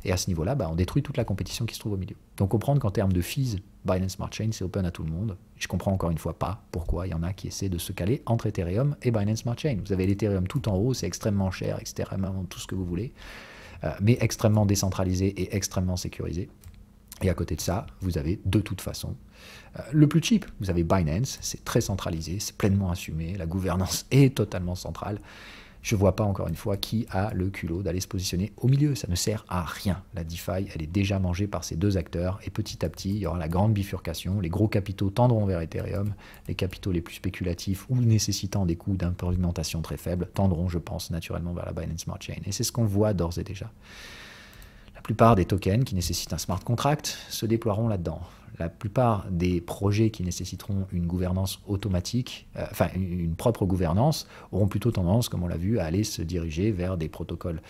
Et à ce niveau-là, on détruit toute la compétition qui se trouve au milieu. Donc comprendre qu'en termes de fees, Binance Smart Chain, c'est open à tout le monde. Je comprends encore une fois pas pourquoi il y en a qui essaient de se caler entre Ethereum et Binance Smart Chain. Vous avez l'Ethereum tout en haut, c'est extrêmement cher, extrêmement tout ce que vous voulez, mais extrêmement décentralisé et extrêmement sécurisé. Et à côté de ça, vous avez de toute façon le plus cheap. Vous avez Binance, c'est très centralisé, c'est pleinement assumé, la gouvernance est totalement centrale. Je ne vois pas, encore une fois, qui a le culot d'aller se positionner au milieu. Ça ne sert à rien. La DeFi, elle est déjà mangée par ces deux acteurs. Et petit à petit, il y aura la grande bifurcation. Les gros capitaux tendront vers Ethereum. Les capitaux les plus spéculatifs ou nécessitant des coûts d'implémentation très faibles tendront, je pense, naturellement vers la Binance Smart Chain. Et c'est ce qu'on voit d'ores et déjà. La plupart des tokens qui nécessitent un smart contract se déploieront là-dedans. La plupart des projets qui nécessiteront une gouvernance automatique, une propre gouvernance, auront plutôt tendance, comme on l'a vu, à aller se diriger vers des protocoles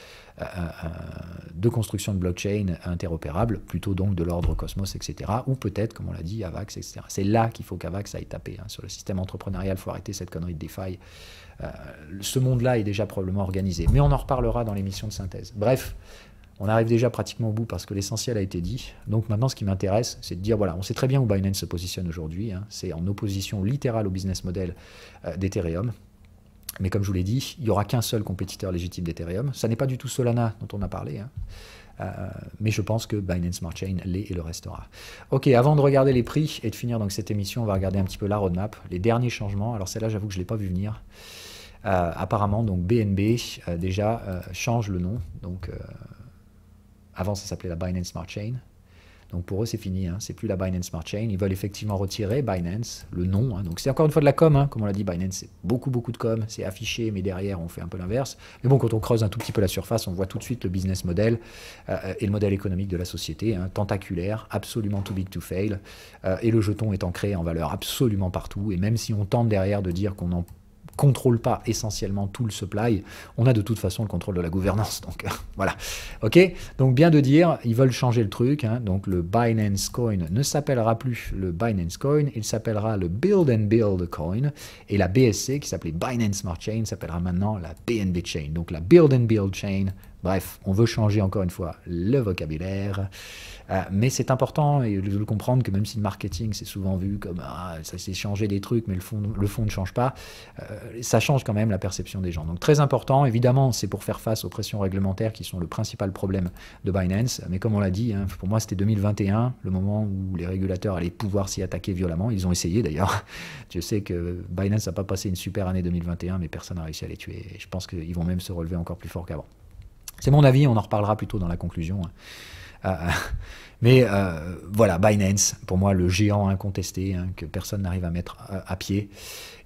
de construction de blockchain interopérables, plutôt donc de l'ordre Cosmos, etc. Ou peut-être, comme on l'a dit, Avax, etc. C'est là qu'il faut qu'Avax aille taper. Sur le système entrepreneurial, il faut arrêter cette connerie de DeFi. Ce monde-là est déjà probablement organisé. Mais on en reparlera dans l'émission de synthèse. Bref, on arrive déjà pratiquement au bout parce que l'essentiel a été dit. Donc maintenant, ce qui m'intéresse, c'est de dire, voilà, on sait très bien où Binance se positionne aujourd'hui. C'est en opposition littérale au business model d'Ethereum. Mais comme je vous l'ai dit, il n'y aura qu'un seul compétiteur légitime d'Ethereum. Ça n'est pas du tout Solana dont on a parlé, hein. Mais je pense que Binance Smart Chain l'est et le restera. Ok, avant de regarder les prix et de finir donc cette émission, on va regarder un petit peu la roadmap, les derniers changements. Alors celle-là, j'avoue que je ne l'ai pas vu venir. Apparemment, donc BNB déjà change le nom. Donc avant, ça s'appelait la Binance Smart Chain. Donc pour eux, c'est fini, hein. C'est plus la Binance Smart Chain. Ils veulent effectivement retirer Binance, le nom, hein. Donc c'est encore une fois de la com, hein. Comme on l'a dit, Binance, c'est beaucoup de com. C'est affiché, mais derrière, on fait un peu l'inverse. Mais bon, quand on creuse un tout petit peu la surface, on voit tout de suite le business model et le modèle économique de la société, hein. Tentaculaire, absolument too big to fail. Et le jeton étant créé en valeur absolument partout. Et même si on tente derrière de dire qu'on en contrôle pas essentiellement tout le supply, on a de toute façon le contrôle de la gouvernance. Donc voilà. Ok. Donc bien de dire, ils veulent changer le truc, hein. Donc le Binance Coin ne s'appellera plus le Binance Coin, il s'appellera le Build and Build Coin. Et la BSC, qui s'appelait Binance Smart Chain, s'appellera maintenant la BNB Chain. Donc la Build and Build Chain. Bref, on veut changer encore une fois le vocabulaire. Mais c'est important de le comprendre que même si le marketing c'est souvent vu comme ça s'est changé des trucs mais le fond ne change pas, ça change quand même la perception des gens. Donc très important, évidemment c'est pour faire face aux pressions réglementaires qui sont le principal problème de Binance, mais comme on l'a dit, hein, pour moi c'était 2021, le moment où les régulateurs allaient pouvoir s'y attaquer violemment, ils ont essayé d'ailleurs. Je sais que Binance n'a pas passé une super année 2021 mais personne n'a réussi à les tuer, et je pense qu'ils vont même se relever encore plus fort qu'avant. C'est mon avis, on en reparlera plutôt dans la conclusion. Mais voilà, Binance, pour moi, le géant incontesté, hein, que personne n'arrive à mettre à pied.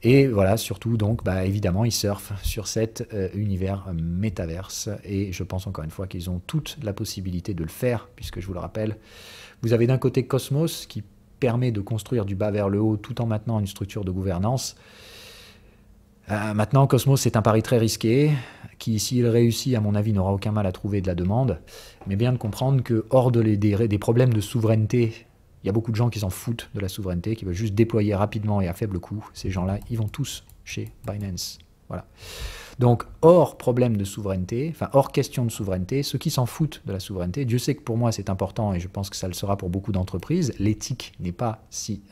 Et voilà, surtout, donc, évidemment, ils surfent sur cet univers métaverse. Et je pense encore une fois qu'ils ont toute la possibilité de le faire, puisque je vous le rappelle, vous avez d'un côté Cosmos, qui permet de construire du bas vers le haut, tout en maintenant une structure de gouvernance. Maintenant, Cosmos, c'est un pari très risqué, qui, s'il réussit, à mon avis, n'aura aucun mal à trouver de la demande. Mais bien de comprendre que, hors des problèmes de souveraineté, il y a beaucoup de gens qui s'en foutent de la souveraineté, qui veulent juste déployer rapidement et à faible coût. Ces gens-là, ils vont tous chez Binance. Voilà. Donc, hors problème de souveraineté, enfin hors question de souveraineté, ceux qui s'en foutent de la souveraineté, Dieu sait que pour moi c'est important et je pense que ça le sera pour beaucoup d'entreprises, l'éthique n'est pas si...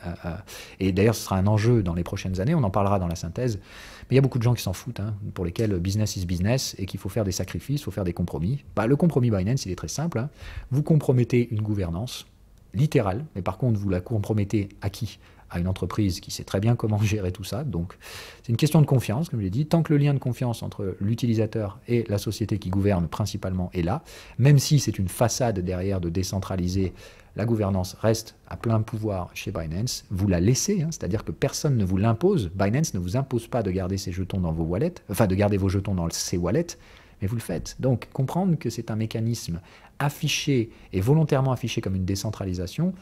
et d'ailleurs ce sera un enjeu dans les prochaines années, on en parlera dans la synthèse, mais il y a beaucoup de gens qui s'en foutent, hein, pour lesquels business is business et qu'il faut faire des sacrifices, il faut faire des compromis. Le compromis Binance, il est très simple, hein. Vous compromettez une gouvernance littérale, mais par contre vous la compromettez à qui ? À une entreprise qui sait très bien comment gérer tout ça. Donc, c'est une question de confiance, comme je l'ai dit. Tant que le lien de confiance entre l'utilisateur et la société qui gouverne principalement est là, même si c'est une façade derrière de décentraliser, la gouvernance reste à plein pouvoir chez Binance. Vous la laissez, hein, c'est-à-dire que personne ne vous l'impose. Binance ne vous impose pas de garder ses jetons dans vos wallets, enfin de garder vos jetons dans ses wallets, mais vous le faites. Donc, comprendre que c'est un mécanisme affiché et volontairement affiché comme une décentralisation,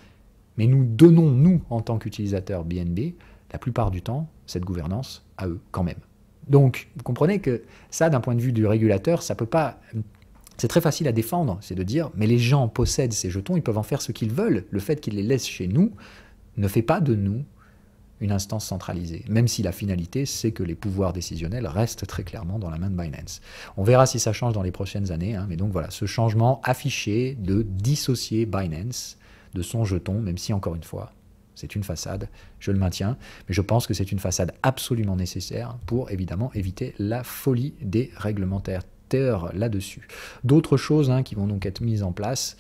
mais nous donnons, nous, en tant qu'utilisateurs BNB, la plupart du temps, cette gouvernance à eux, quand même. Donc, vous comprenez que ça, d'un point de vue du régulateur, ça peut pas... C'est très facile à défendre, c'est de dire, mais les gens possèdent ces jetons, ils peuvent en faire ce qu'ils veulent. Le fait qu'ils les laissent chez nous ne fait pas de nous une instance centralisée, même si la finalité, c'est que les pouvoirs décisionnels restent très clairement dans la main de Binance. On verra si ça change dans les prochaines années, hein, mais donc voilà, ce changement affiché de dissocier Binance de son jeton, même si, encore une fois, c'est une façade, je le maintiens, mais je pense que c'est une façade absolument nécessaire pour, évidemment, éviter la folie des réglementaires là-dessus. D'autres choses, hein, qui vont donc être mises en place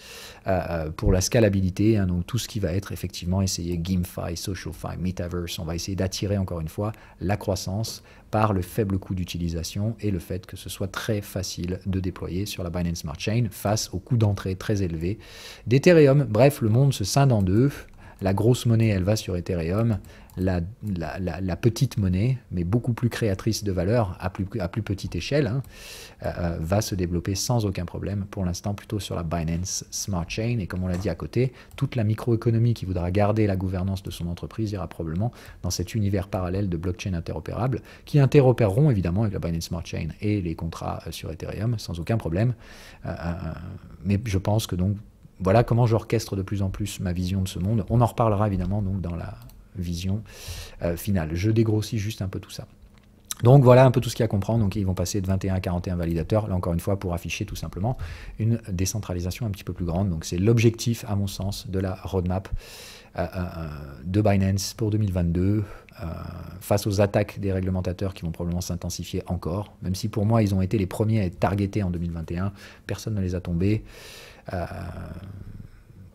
pour la scalabilité, hein, donc tout ce qui va être effectivement essayer GameFi, SocialFi, Metaverse, on va essayer d'attirer encore une fois la croissance par le faible coût d'utilisation et le fait que ce soit très facile de déployer sur la Binance Smart Chain face au coût d'entrée très élevé d'Ethereum. Bref, le monde se scinde en deux. La grosse monnaie, elle va sur Ethereum. La petite monnaie, mais beaucoup plus créatrice de valeur à plus petite échelle, hein, va se développer sans aucun problème, pour l'instant plutôt sur la Binance Smart Chain. Et comme on l'a dit à côté, toute la microéconomie qui voudra garder la gouvernance de son entreprise ira probablement dans cet univers parallèle de blockchain interopérables, qui interopéreront évidemment avec la Binance Smart Chain et les contrats sur Ethereum sans aucun problème. Mais je pense que donc, voilà comment j'orchestre de plus en plus ma vision de ce monde. On en reparlera évidemment donc dans la vision finale. Je dégrossis juste un peu tout ça. Donc voilà un peu tout ce qu'il y a à comprendre. Donc ils vont passer de 21 à 41 validateurs, là encore une fois pour afficher tout simplement une décentralisation un petit peu plus grande. Donc c'est l'objectif à mon sens de la roadmap de Binance pour 2022. face aux attaques des réglementateurs qui vont probablement s'intensifier encore, même si pour moi ils ont été les premiers à être targetés en 2021, personne ne les a tombés.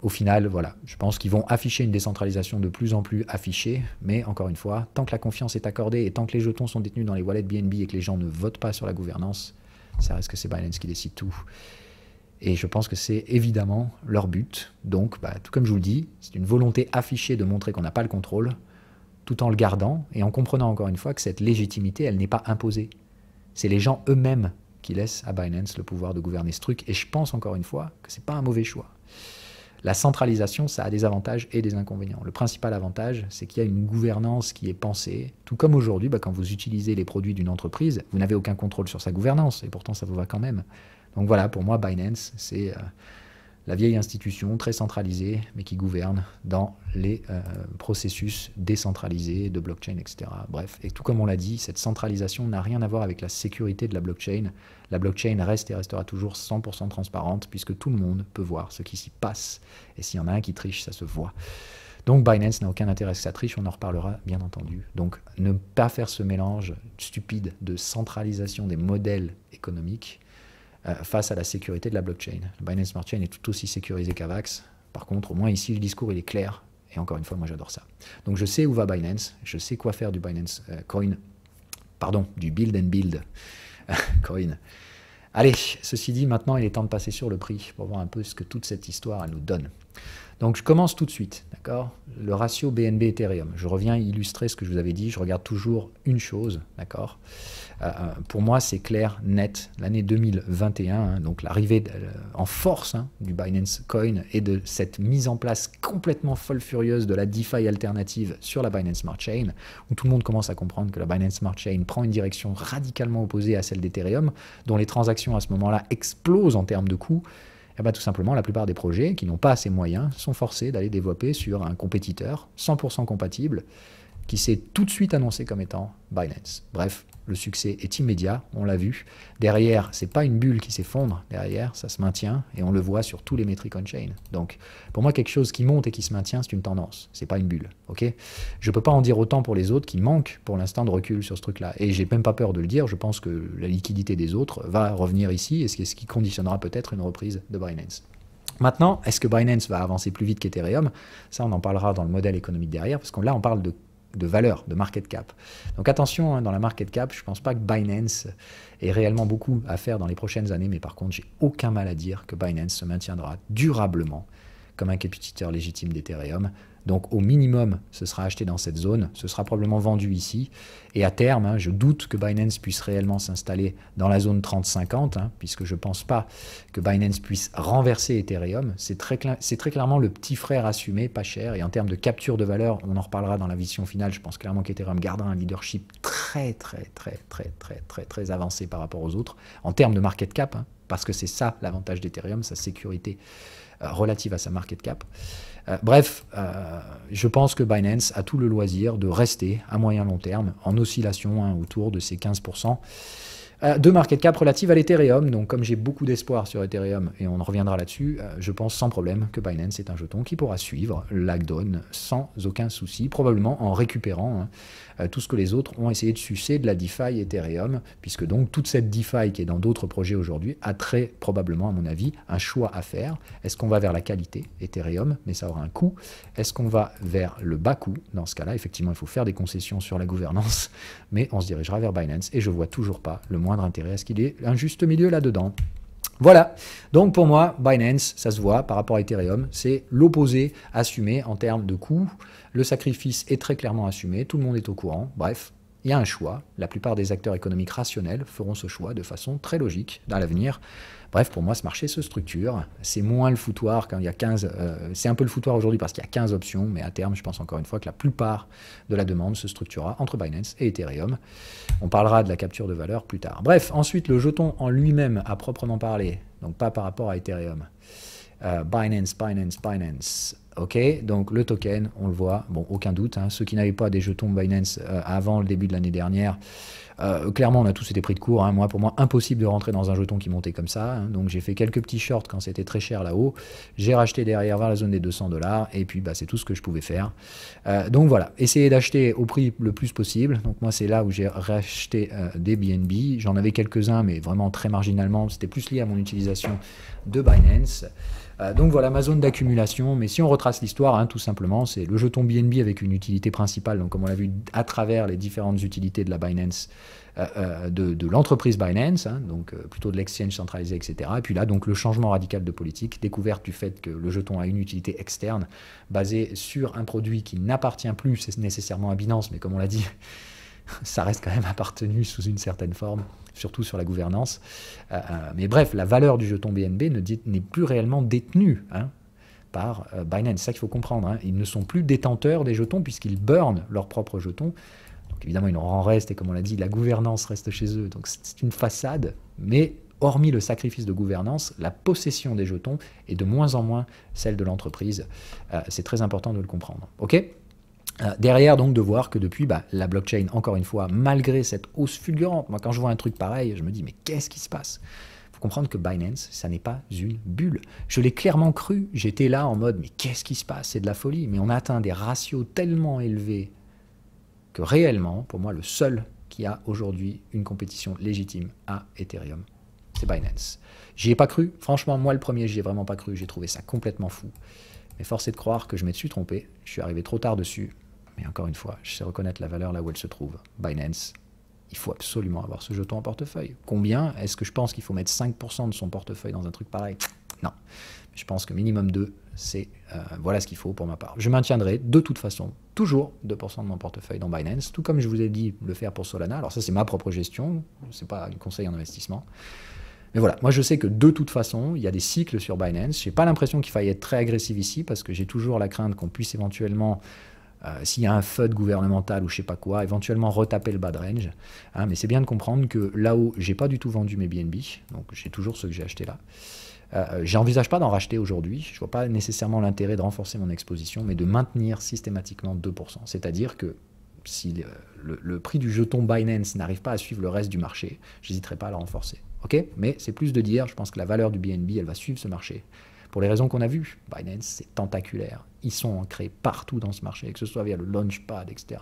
Au final, voilà, je pense qu'ils vont afficher une décentralisation de plus en plus affichée, mais encore une fois, tant que la confiance est accordée et tant que les jetons sont détenus dans les wallets BNB et que les gens ne votent pas sur la gouvernance, ça reste que c'est Binance qui décide tout. Et je pense que c'est évidemment leur but. Donc, tout comme je vous le dis, c'est une volonté affichée de montrer qu'on n'a pas le contrôle, tout en le gardant et en comprenant encore une fois que cette légitimité, elle n'est pas imposée. C'est les gens eux-mêmes qui laissent à Binance le pouvoir de gouverner ce truc. Et je pense encore une fois que ce n'est pas un mauvais choix. La centralisation, ça a des avantages et des inconvénients. Le principal avantage, c'est qu'il y a une gouvernance qui est pensée. Tout comme aujourd'hui, quand vous utilisez les produits d'une entreprise, vous n'avez aucun contrôle sur sa gouvernance, et pourtant ça vous va quand même. Donc voilà, pour moi, Binance, c'est la vieille institution très centralisée, mais qui gouverne dans les processus décentralisés de blockchain, etc. Bref, et tout comme on l'a dit, cette centralisation n'a rien à voir avec la sécurité de la blockchain. La blockchain reste et restera toujours 100% transparente, puisque tout le monde peut voir ce qui s'y passe. Et s'il y en a un qui triche, ça se voit. Donc Binance n'a aucun intérêt à ce que ça triche, on en reparlera bien entendu. Donc ne pas faire ce mélange stupide de centralisation des modèles économiques face à la sécurité de la blockchain. La Binance Smart Chain est tout aussi sécurisée qu'Avax. Par contre, au moins ici, le discours il est clair. Et encore une fois, moi j'adore ça. Donc je sais où va Binance, je sais quoi faire du Binance Coin, pardon, du Build and Build Coin. Allez, ceci dit, maintenant il est temps de passer sur le prix pour voir un peu ce que toute cette histoire elle nous donne. Donc je commence tout de suite, d'accord? Le ratio BNB Ethereum. Je reviens illustrer ce que je vous avais dit. Je regarde toujours une chose, d'accord? Pour moi, c'est clair, net. L'année 2021, donc l'arrivée en force du Binance Coin et de cette mise en place complètement folle furieuse de la DeFi alternative sur la Binance Smart Chain, où tout le monde commence à comprendre que la Binance Smart Chain prend une direction radicalement opposée à celle d'Ethereum, dont les transactions à ce moment-là explosent en termes de coûts. Tout simplement, la plupart des projets qui n'ont pas assez moyens sont forcés d'aller développer sur un compétiteur 100% compatible qui s'est tout de suite annoncé comme étant Binance. Bref, le succès est immédiat, on l'a vu. Derrière, c'est pas une bulle qui s'effondre, derrière, ça se maintient et on le voit sur tous les métriques on-chain. Donc, pour moi, quelque chose qui monte et qui se maintient, c'est une tendance, c'est pas une bulle. Ok, je peux pas en dire autant pour les autres qui manquent pour l'instant de recul sur ce truc-là. Et j'ai même pas peur de le dire, je pense que la liquidité des autres va revenir ici et ce qui conditionnera peut-être une reprise de Binance. Maintenant, est-ce que Binance va avancer plus vite qu'Ethereum? Ça, on en parlera dans le modèle économique derrière, parce que là, on parle de valeur, de market cap. Donc attention, dans la market cap, je ne pense pas que Binance ait réellement beaucoup à faire dans les prochaines années, mais par contre, j'ai aucun mal à dire que Binance se maintiendra durablement comme un compétiteur légitime d'Ethereum. Donc au minimum, ce sera acheté dans cette zone, ce sera probablement vendu ici. Et à terme, je doute que Binance puisse réellement s'installer dans la zone 30-50, puisque je ne pense pas que Binance puisse renverser Ethereum. C'est très clairement le petit frère assumé, pas cher. Et en termes de capture de valeur, on en reparlera dans la vision finale. Je pense clairement qu'Ethereum gardera un leadership très avancé par rapport aux autres, en termes de market cap, parce que c'est ça l'avantage d'Ethereum, sa sécurité relative à sa market cap. Bref, je pense que Binance a tout le loisir de rester à moyen long terme en oscillation autour de ces 15% de market cap relative à l'Ethereum. Donc comme j'ai beaucoup d'espoir sur Ethereum, et on en reviendra là-dessus, je pense sans problème que Binance est un jeton qui pourra suivre la donne sans aucun souci, probablement en récupérant tout ce que les autres ont essayé de sucer de la DeFi Ethereum, puisque donc toute cette DeFi qui est dans d'autres projets aujourd'hui a très probablement, à mon avis, un choix à faire. Est-ce qu'on va vers la qualité Ethereum, mais ça aura un coût? Est-ce qu'on va vers le bas coût? Dans ce cas-là, effectivement, il faut faire des concessions sur la gouvernance, mais on se dirigera vers Binance, et je vois toujours pas le moindre intérêt à ce qu'il y ait un juste milieu là-dedans. Voilà, donc pour moi, Binance, ça se voit par rapport à Ethereum, c'est l'opposé assumé en termes de coûts. Le sacrifice est très clairement assumé, tout le monde est au courant, bref, il y a un choix. La plupart des acteurs économiques rationnels feront ce choix de façon très logique dans l'avenir. Bref, pour moi, ce marché se structure. C'est moins le foutoir quand il y a 15... c'est un peu le foutoir aujourd'hui parce qu'il y a 15 options, mais à terme, je pense encore une fois que la plupart de la demande se structurera entre Binance et Ethereum. On parlera de la capture de valeur plus tard. Bref, ensuite, le jeton en lui-même, à proprement parler, donc pas par rapport à Ethereum. Binance. Ok, donc le token, on le voit, bon, aucun doute, hein, ceux qui n'avaient pas des jetons Binance avant le début de l'année dernière, clairement on a tous été pris de court, hein. Moi, pour moi, impossible de rentrer dans un jeton qui montait comme ça, hein. Donc j'ai fait quelques petits shorts quand c'était très cher là-haut, j'ai racheté derrière vers la zone des 200$, et puis bah, c'est tout ce que je pouvais faire. Donc voilà, essayez d'acheter au prix le plus possible, donc moi c'est là où j'ai racheté des BNB, j'en avais quelques-uns, mais vraiment très marginalement, c'était plus lié à mon utilisation de Binance. Donc voilà ma zone d'accumulation, mais si on retrace l'histoire, hein, tout simplement, c'est le jeton BNB avec une utilité principale, donc comme on l'a vu à travers les différentes utilités de la Binance, de l'entreprise Binance, hein, donc plutôt de l'exchange centralisé, etc. Et puis là, donc le changement radical de politique, découverte du fait que le jeton a une utilité externe, basée sur un produit qui n'appartient plus nécessairement à Binance, mais comme on l'a dit, ça reste quand même appartenu sous une certaine forme, surtout sur la gouvernance. Mais bref, la valeur du jeton BNB n'est plus réellement détenue, hein, par Binance. C'est ça qu'il faut comprendre, hein. Ils ne sont plus détenteurs des jetons puisqu'ils burnent leurs propres jetons. Donc évidemment, il en reste, et comme on l'a dit, la gouvernance reste chez eux. Donc c'est une façade, mais hormis le sacrifice de gouvernance, la possession des jetons est de moins en moins celle de l'entreprise. C'est très important de le comprendre. Ok ? Derrière, donc, de voir que depuis, la blockchain, encore une fois, malgré cette hausse fulgurante, moi, quand je vois un truc pareil, je me dis, mais qu'est-ce qui se passe? Il faut comprendre que Binance, ça n'est pas une bulle. Je l'ai clairement cru, j'étais là en mode, mais qu'est-ce qui se passe? C'est de la folie. Mais on a atteint des ratios tellement élevés que réellement, pour moi, le seul qui a aujourd'hui une compétition légitime à Ethereum, c'est Binance. J'y ai pas cru. Franchement, moi, le premier, j'y ai vraiment pas cru. J'ai trouvé ça complètement fou. Mais force est de croire que je me suis trompé. Je suis arrivé trop tard dessus. Mais encore une fois, je sais reconnaître la valeur là où elle se trouve. Binance, il faut absolument avoir ce jeton en portefeuille. Combien? Est-ce que je pense qu'il faut mettre 5% de son portefeuille dans un truc pareil? Non. Je pense que minimum 2, c'est voilà ce qu'il faut pour ma part. Je maintiendrai de toute façon toujours 2% de mon portefeuille dans Binance, tout comme je vous ai dit le faire pour Solana. Alors ça, c'est ma propre gestion, c'est pas un conseil en investissement. Mais voilà, moi je sais que de toute façon, il y a des cycles sur Binance. J'ai pas l'impression qu'il faille être très agressif ici, parce que j'ai toujours la crainte qu'on puisse éventuellement, s'il y a un FUD gouvernemental ou je sais pas quoi, éventuellement retaper le bas de range. Hein, mais c'est bien de comprendre que là-haut, j'ai pas du tout vendu mes BNB, donc j'ai toujours ceux que j'ai achetés là. J'envisage pas d'en racheter aujourd'hui, je vois pas nécessairement l'intérêt de renforcer mon exposition, mais de maintenir systématiquement 2%. C'est-à-dire que si le prix du jeton Binance n'arrive pas à suivre le reste du marché, j'hésiterai pas à le renforcer. Ok, mais c'est plus de dire, je pense que la valeur du BNB, elle va suivre ce marché. Pour les raisons qu'on a vues, Binance, c'est tentaculaire. Ils sont ancrés partout dans ce marché, que ce soit via le Launchpad, etc.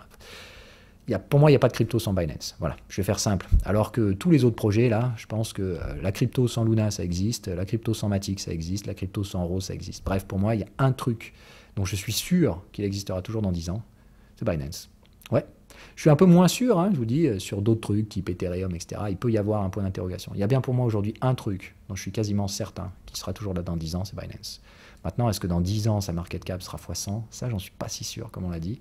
Pour moi, il n'y a pas de crypto sans Binance. Voilà, je vais faire simple. Alors que tous les autres projets, là, je pense que la crypto sans Luna, ça existe, la crypto sans Matic, ça existe, la crypto sans Rose, ça existe. Bref, pour moi, il y a un truc dont je suis sûr qu'il existera toujours dans 10 ans, c'est Binance. Ouais. Je suis un peu moins sûr, hein, je vous dis, sur d'autres trucs, type Ethereum, etc. Il peut y avoir un point d'interrogation. Il y a bien pour moi aujourd'hui un truc dont je suis quasiment certain qui sera toujours là dans 10 ans, c'est Binance. Maintenant, est-ce que dans 10 ans, sa market cap sera x100? Ça, j'en suis pas si sûr, comme on l'a dit.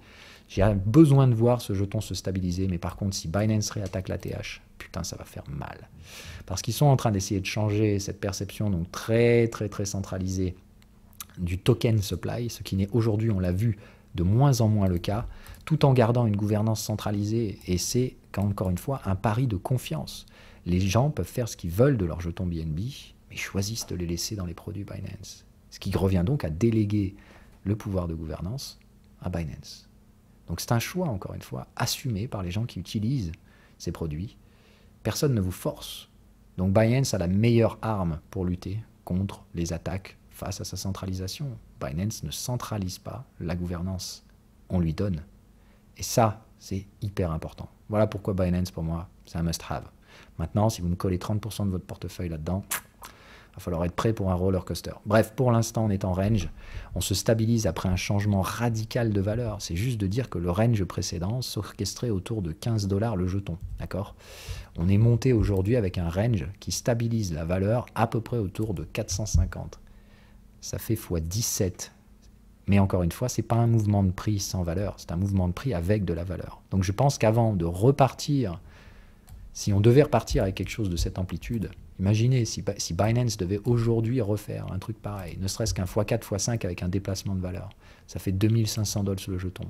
J'ai besoin de voir ce jeton se stabiliser, mais par contre, si Binance réattaque la TH, putain, ça va faire mal. Parce qu'ils sont en train d'essayer de changer cette perception donc très, très, très centralisée du token supply, ce qui n'est aujourd'hui, on l'a vu, de moins en moins le cas, tout en gardant une gouvernance centralisée. Et c'est, encore une fois, un pari de confiance. Les gens peuvent faire ce qu'ils veulent de leurs jetons BNB, mais choisissent de les laisser dans les produits Binance. Ce qui revient donc à déléguer le pouvoir de gouvernance à Binance. Donc c'est un choix, encore une fois, assumé par les gens qui utilisent ces produits. Personne ne vous force. Donc Binance a la meilleure arme pour lutter contre les attaques face à sa centralisation. Binance ne centralise pas la gouvernance, on lui donne. Et ça, c'est hyper important. Voilà pourquoi Binance, pour moi, c'est un must-have. Maintenant, si vous me collez 30% de votre portefeuille là-dedans, il va falloir être prêt pour un roller coaster. Bref, pour l'instant, on est en range. On se stabilise après un changement radical de valeur. C'est juste de dire que le range précédent s'orchestrait autour de 15$ le jeton. D'accord ? On est monté aujourd'hui avec un range qui stabilise la valeur à peu près autour de 450. Ça fait x17. Mais encore une fois, ce n'est pas un mouvement de prix sans valeur, c'est un mouvement de prix avec de la valeur. Donc je pense qu'avant de repartir, si on devait repartir avec quelque chose de cette amplitude, imaginez si Binance devait aujourd'hui refaire un truc pareil, ne serait-ce qu'un x4, x5 avec un déplacement de valeur, ça fait 2500$ sur le jeton.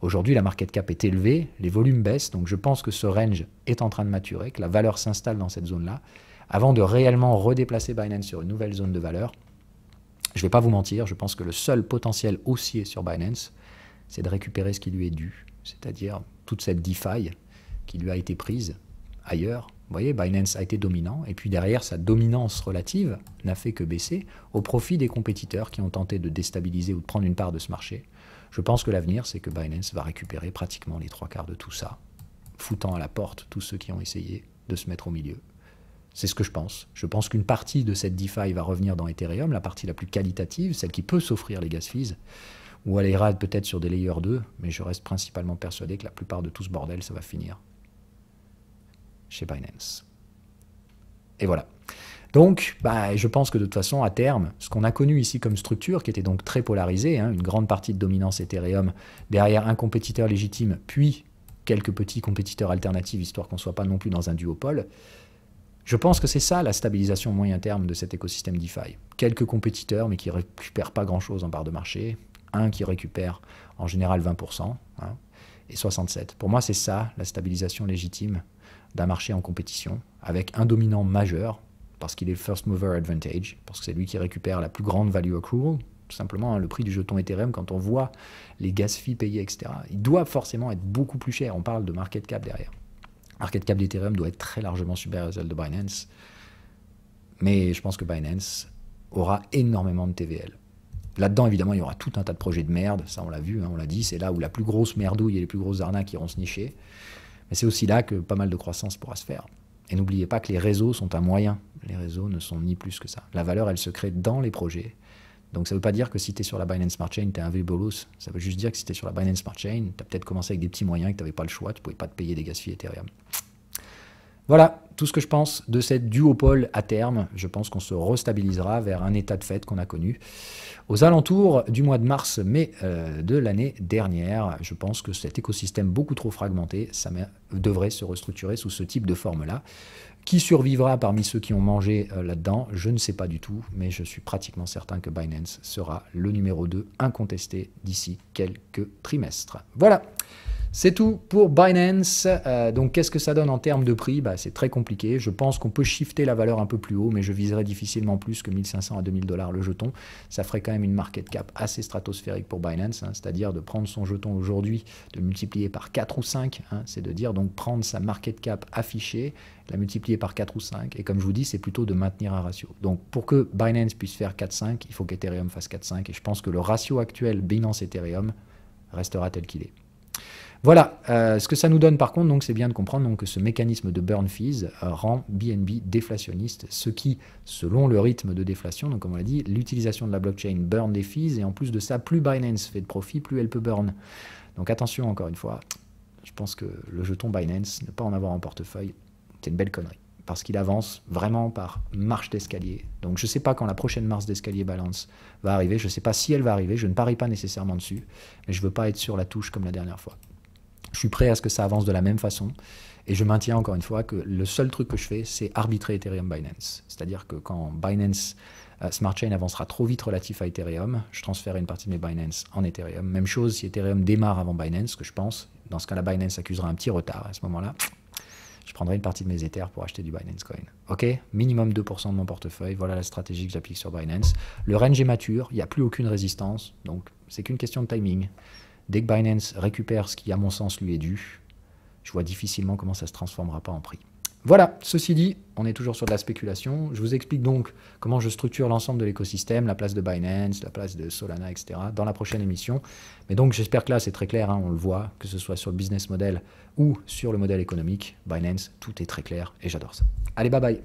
Aujourd'hui, la market cap est élevée, les volumes baissent, donc je pense que ce range est en train de maturer, que la valeur s'installe dans cette zone-là, avant de réellement redéplacer Binance sur une nouvelle zone de valeur. Je ne vais pas vous mentir, je pense que le seul potentiel haussier sur Binance, c'est de récupérer ce qui lui est dû, c'est-à-dire toute cette DeFi qui lui a été prise ailleurs. Vous voyez, Binance a été dominant, et puis derrière, sa dominance relative n'a fait que baisser au profit des compétiteurs qui ont tenté de déstabiliser ou de prendre une part de ce marché. Je pense que l'avenir, c'est que Binance va récupérer pratiquement les 3/4 de tout ça, foutant à la porte tous ceux qui ont essayé de se mettre au milieu. C'est ce que je pense. Je pense qu'une partie de cette DeFi va revenir dans Ethereum, la partie la plus qualitative, celle qui peut s'offrir les gas fees, ou elle ira peut-être sur des layers 2, mais je reste principalement persuadé que la plupart de tout ce bordel, ça va finir chez Binance. Et voilà. Donc, je pense que de toute façon, à terme, ce qu'on a connu ici comme structure, qui était donc très polarisée, une grande partie de dominance Ethereum, derrière un compétiteur légitime, puis quelques petits compétiteurs alternatifs, histoire qu'on ne soit pas non plus dans un duopole, je pense que c'est ça la stabilisation moyen terme de cet écosystème DeFi. Quelques compétiteurs, mais qui ne récupèrent pas grand-chose en part de marché, un qui récupère en général 20%, et 67%. Pour moi, c'est ça la stabilisation légitime d'un marché en compétition, avec un dominant majeur, parce qu'il est le first mover advantage, parce que c'est lui qui récupère la plus grande value accrual, tout simplement, le prix du jeton Ethereum, quand on voit les gas fees payés, etc., il doit forcément être beaucoup plus cher. On parle de market cap derrière. Market cap d'Ethereum doit être très largement supérieur à celle de Binance, mais je pense que Binance aura énormément de TVL. Là-dedans, évidemment, il y aura tout un tas de projets de merde, ça on l'a vu, on l'a dit, c'est là où la plus grosse merdouille et les plus grosses arnaques iront se nicher. Mais c'est aussi là que pas mal de croissance pourra se faire. Et n'oubliez pas que les réseaux sont un moyen. Les réseaux ne sont ni plus que ça. La valeur, elle se crée dans les projets. Donc ça ne veut pas dire que si tu es sur la Binance Smart Chain, tu es un vieux bolos. Ça veut juste dire que si tu es sur la Binance Smart Chain, tu as peut-être commencé avec des petits moyens et que tu n'avais pas le choix, tu ne pouvais pas te payer des gas fees Ethereum. Voilà tout ce que je pense de cette duopole à terme. Je pense qu'on se restabilisera vers un état de fait qu'on a connu aux alentours du mois de mars-mai de l'année dernière. Je pense que cet écosystème beaucoup trop fragmenté, ça devrait se restructurer sous ce type de forme-là. Qui survivra parmi ceux qui ont mangé là-dedans, je ne sais pas du tout, mais je suis pratiquement certain que Binance sera le numéro 2 incontesté d'ici quelques trimestres. Voilà. C'est tout pour Binance. Donc qu'est-ce que ça donne en termes de prix? C'est très compliqué. Je pense qu'on peut shifter la valeur un peu plus haut, mais je viserais difficilement plus que 1500 à 2000 $ le jeton. Ça ferait quand même une market cap assez stratosphérique pour Binance, c'est-à-dire de prendre son jeton aujourd'hui, de le multiplier par 4 ou 5, c'est de dire donc prendre sa market cap affichée, la multiplier par 4 ou 5, et comme je vous dis, c'est plutôt de maintenir un ratio. Donc pour que Binance puisse faire 4-5, il faut qu'Ethereum fasse 4-5, et je pense que le ratio actuel Binance-Ethereum restera tel qu'il est. Voilà, ce que ça nous donne par contre, c'est bien de comprendre donc, que ce mécanisme de burn fees rend BNB déflationniste, ce qui, selon le rythme de déflation, donc comme on l'a dit, l'utilisation de la blockchain burn des fees, et en plus de ça, plus Binance fait de profit, plus elle peut burn. Donc attention, encore une fois, je pense que le jeton Binance, ne pas en avoir en portefeuille, c'est une belle connerie, parce qu'il avance vraiment par marche d'escalier. Donc je ne sais pas quand la prochaine marche d'escalier balance va arriver, je ne sais pas si elle va arriver, je ne parie pas nécessairement dessus, mais je ne veux pas être sur la touche comme la dernière fois. Je suis prêt à ce que ça avance de la même façon, et je maintiens encore une fois que le seul truc que je fais, c'est arbitrer Ethereum Binance. C'est-à-dire que quand Binance Smart Chain avancera trop vite relatif à Ethereum, je transférerai une partie de mes Binance en Ethereum. Même chose si Ethereum démarre avant Binance, que je pense. Dans ce cas-là, Binance accusera un petit retard. À ce moment-là, je prendrai une partie de mes Ethers pour acheter du Binance Coin. Ok, minimum 2% de mon portefeuille. Voilà la stratégie que j'applique sur Binance. Le range est mature, il n'y a plus aucune résistance, donc c'est qu'une question de timing. Dès que Binance récupère ce qui, à mon sens, lui est dû, je vois difficilement comment ça ne se transformera pas en prix. Voilà, ceci dit, on est toujours sur de la spéculation. Je vous explique donc comment je structure l'ensemble de l'écosystème, la place de Binance, la place de Solana, etc. dans la prochaine émission. Mais donc j'espère que là c'est très clair, on le voit, que ce soit sur le business model ou sur le modèle économique. Binance, tout est très clair et j'adore ça. Allez, bye bye.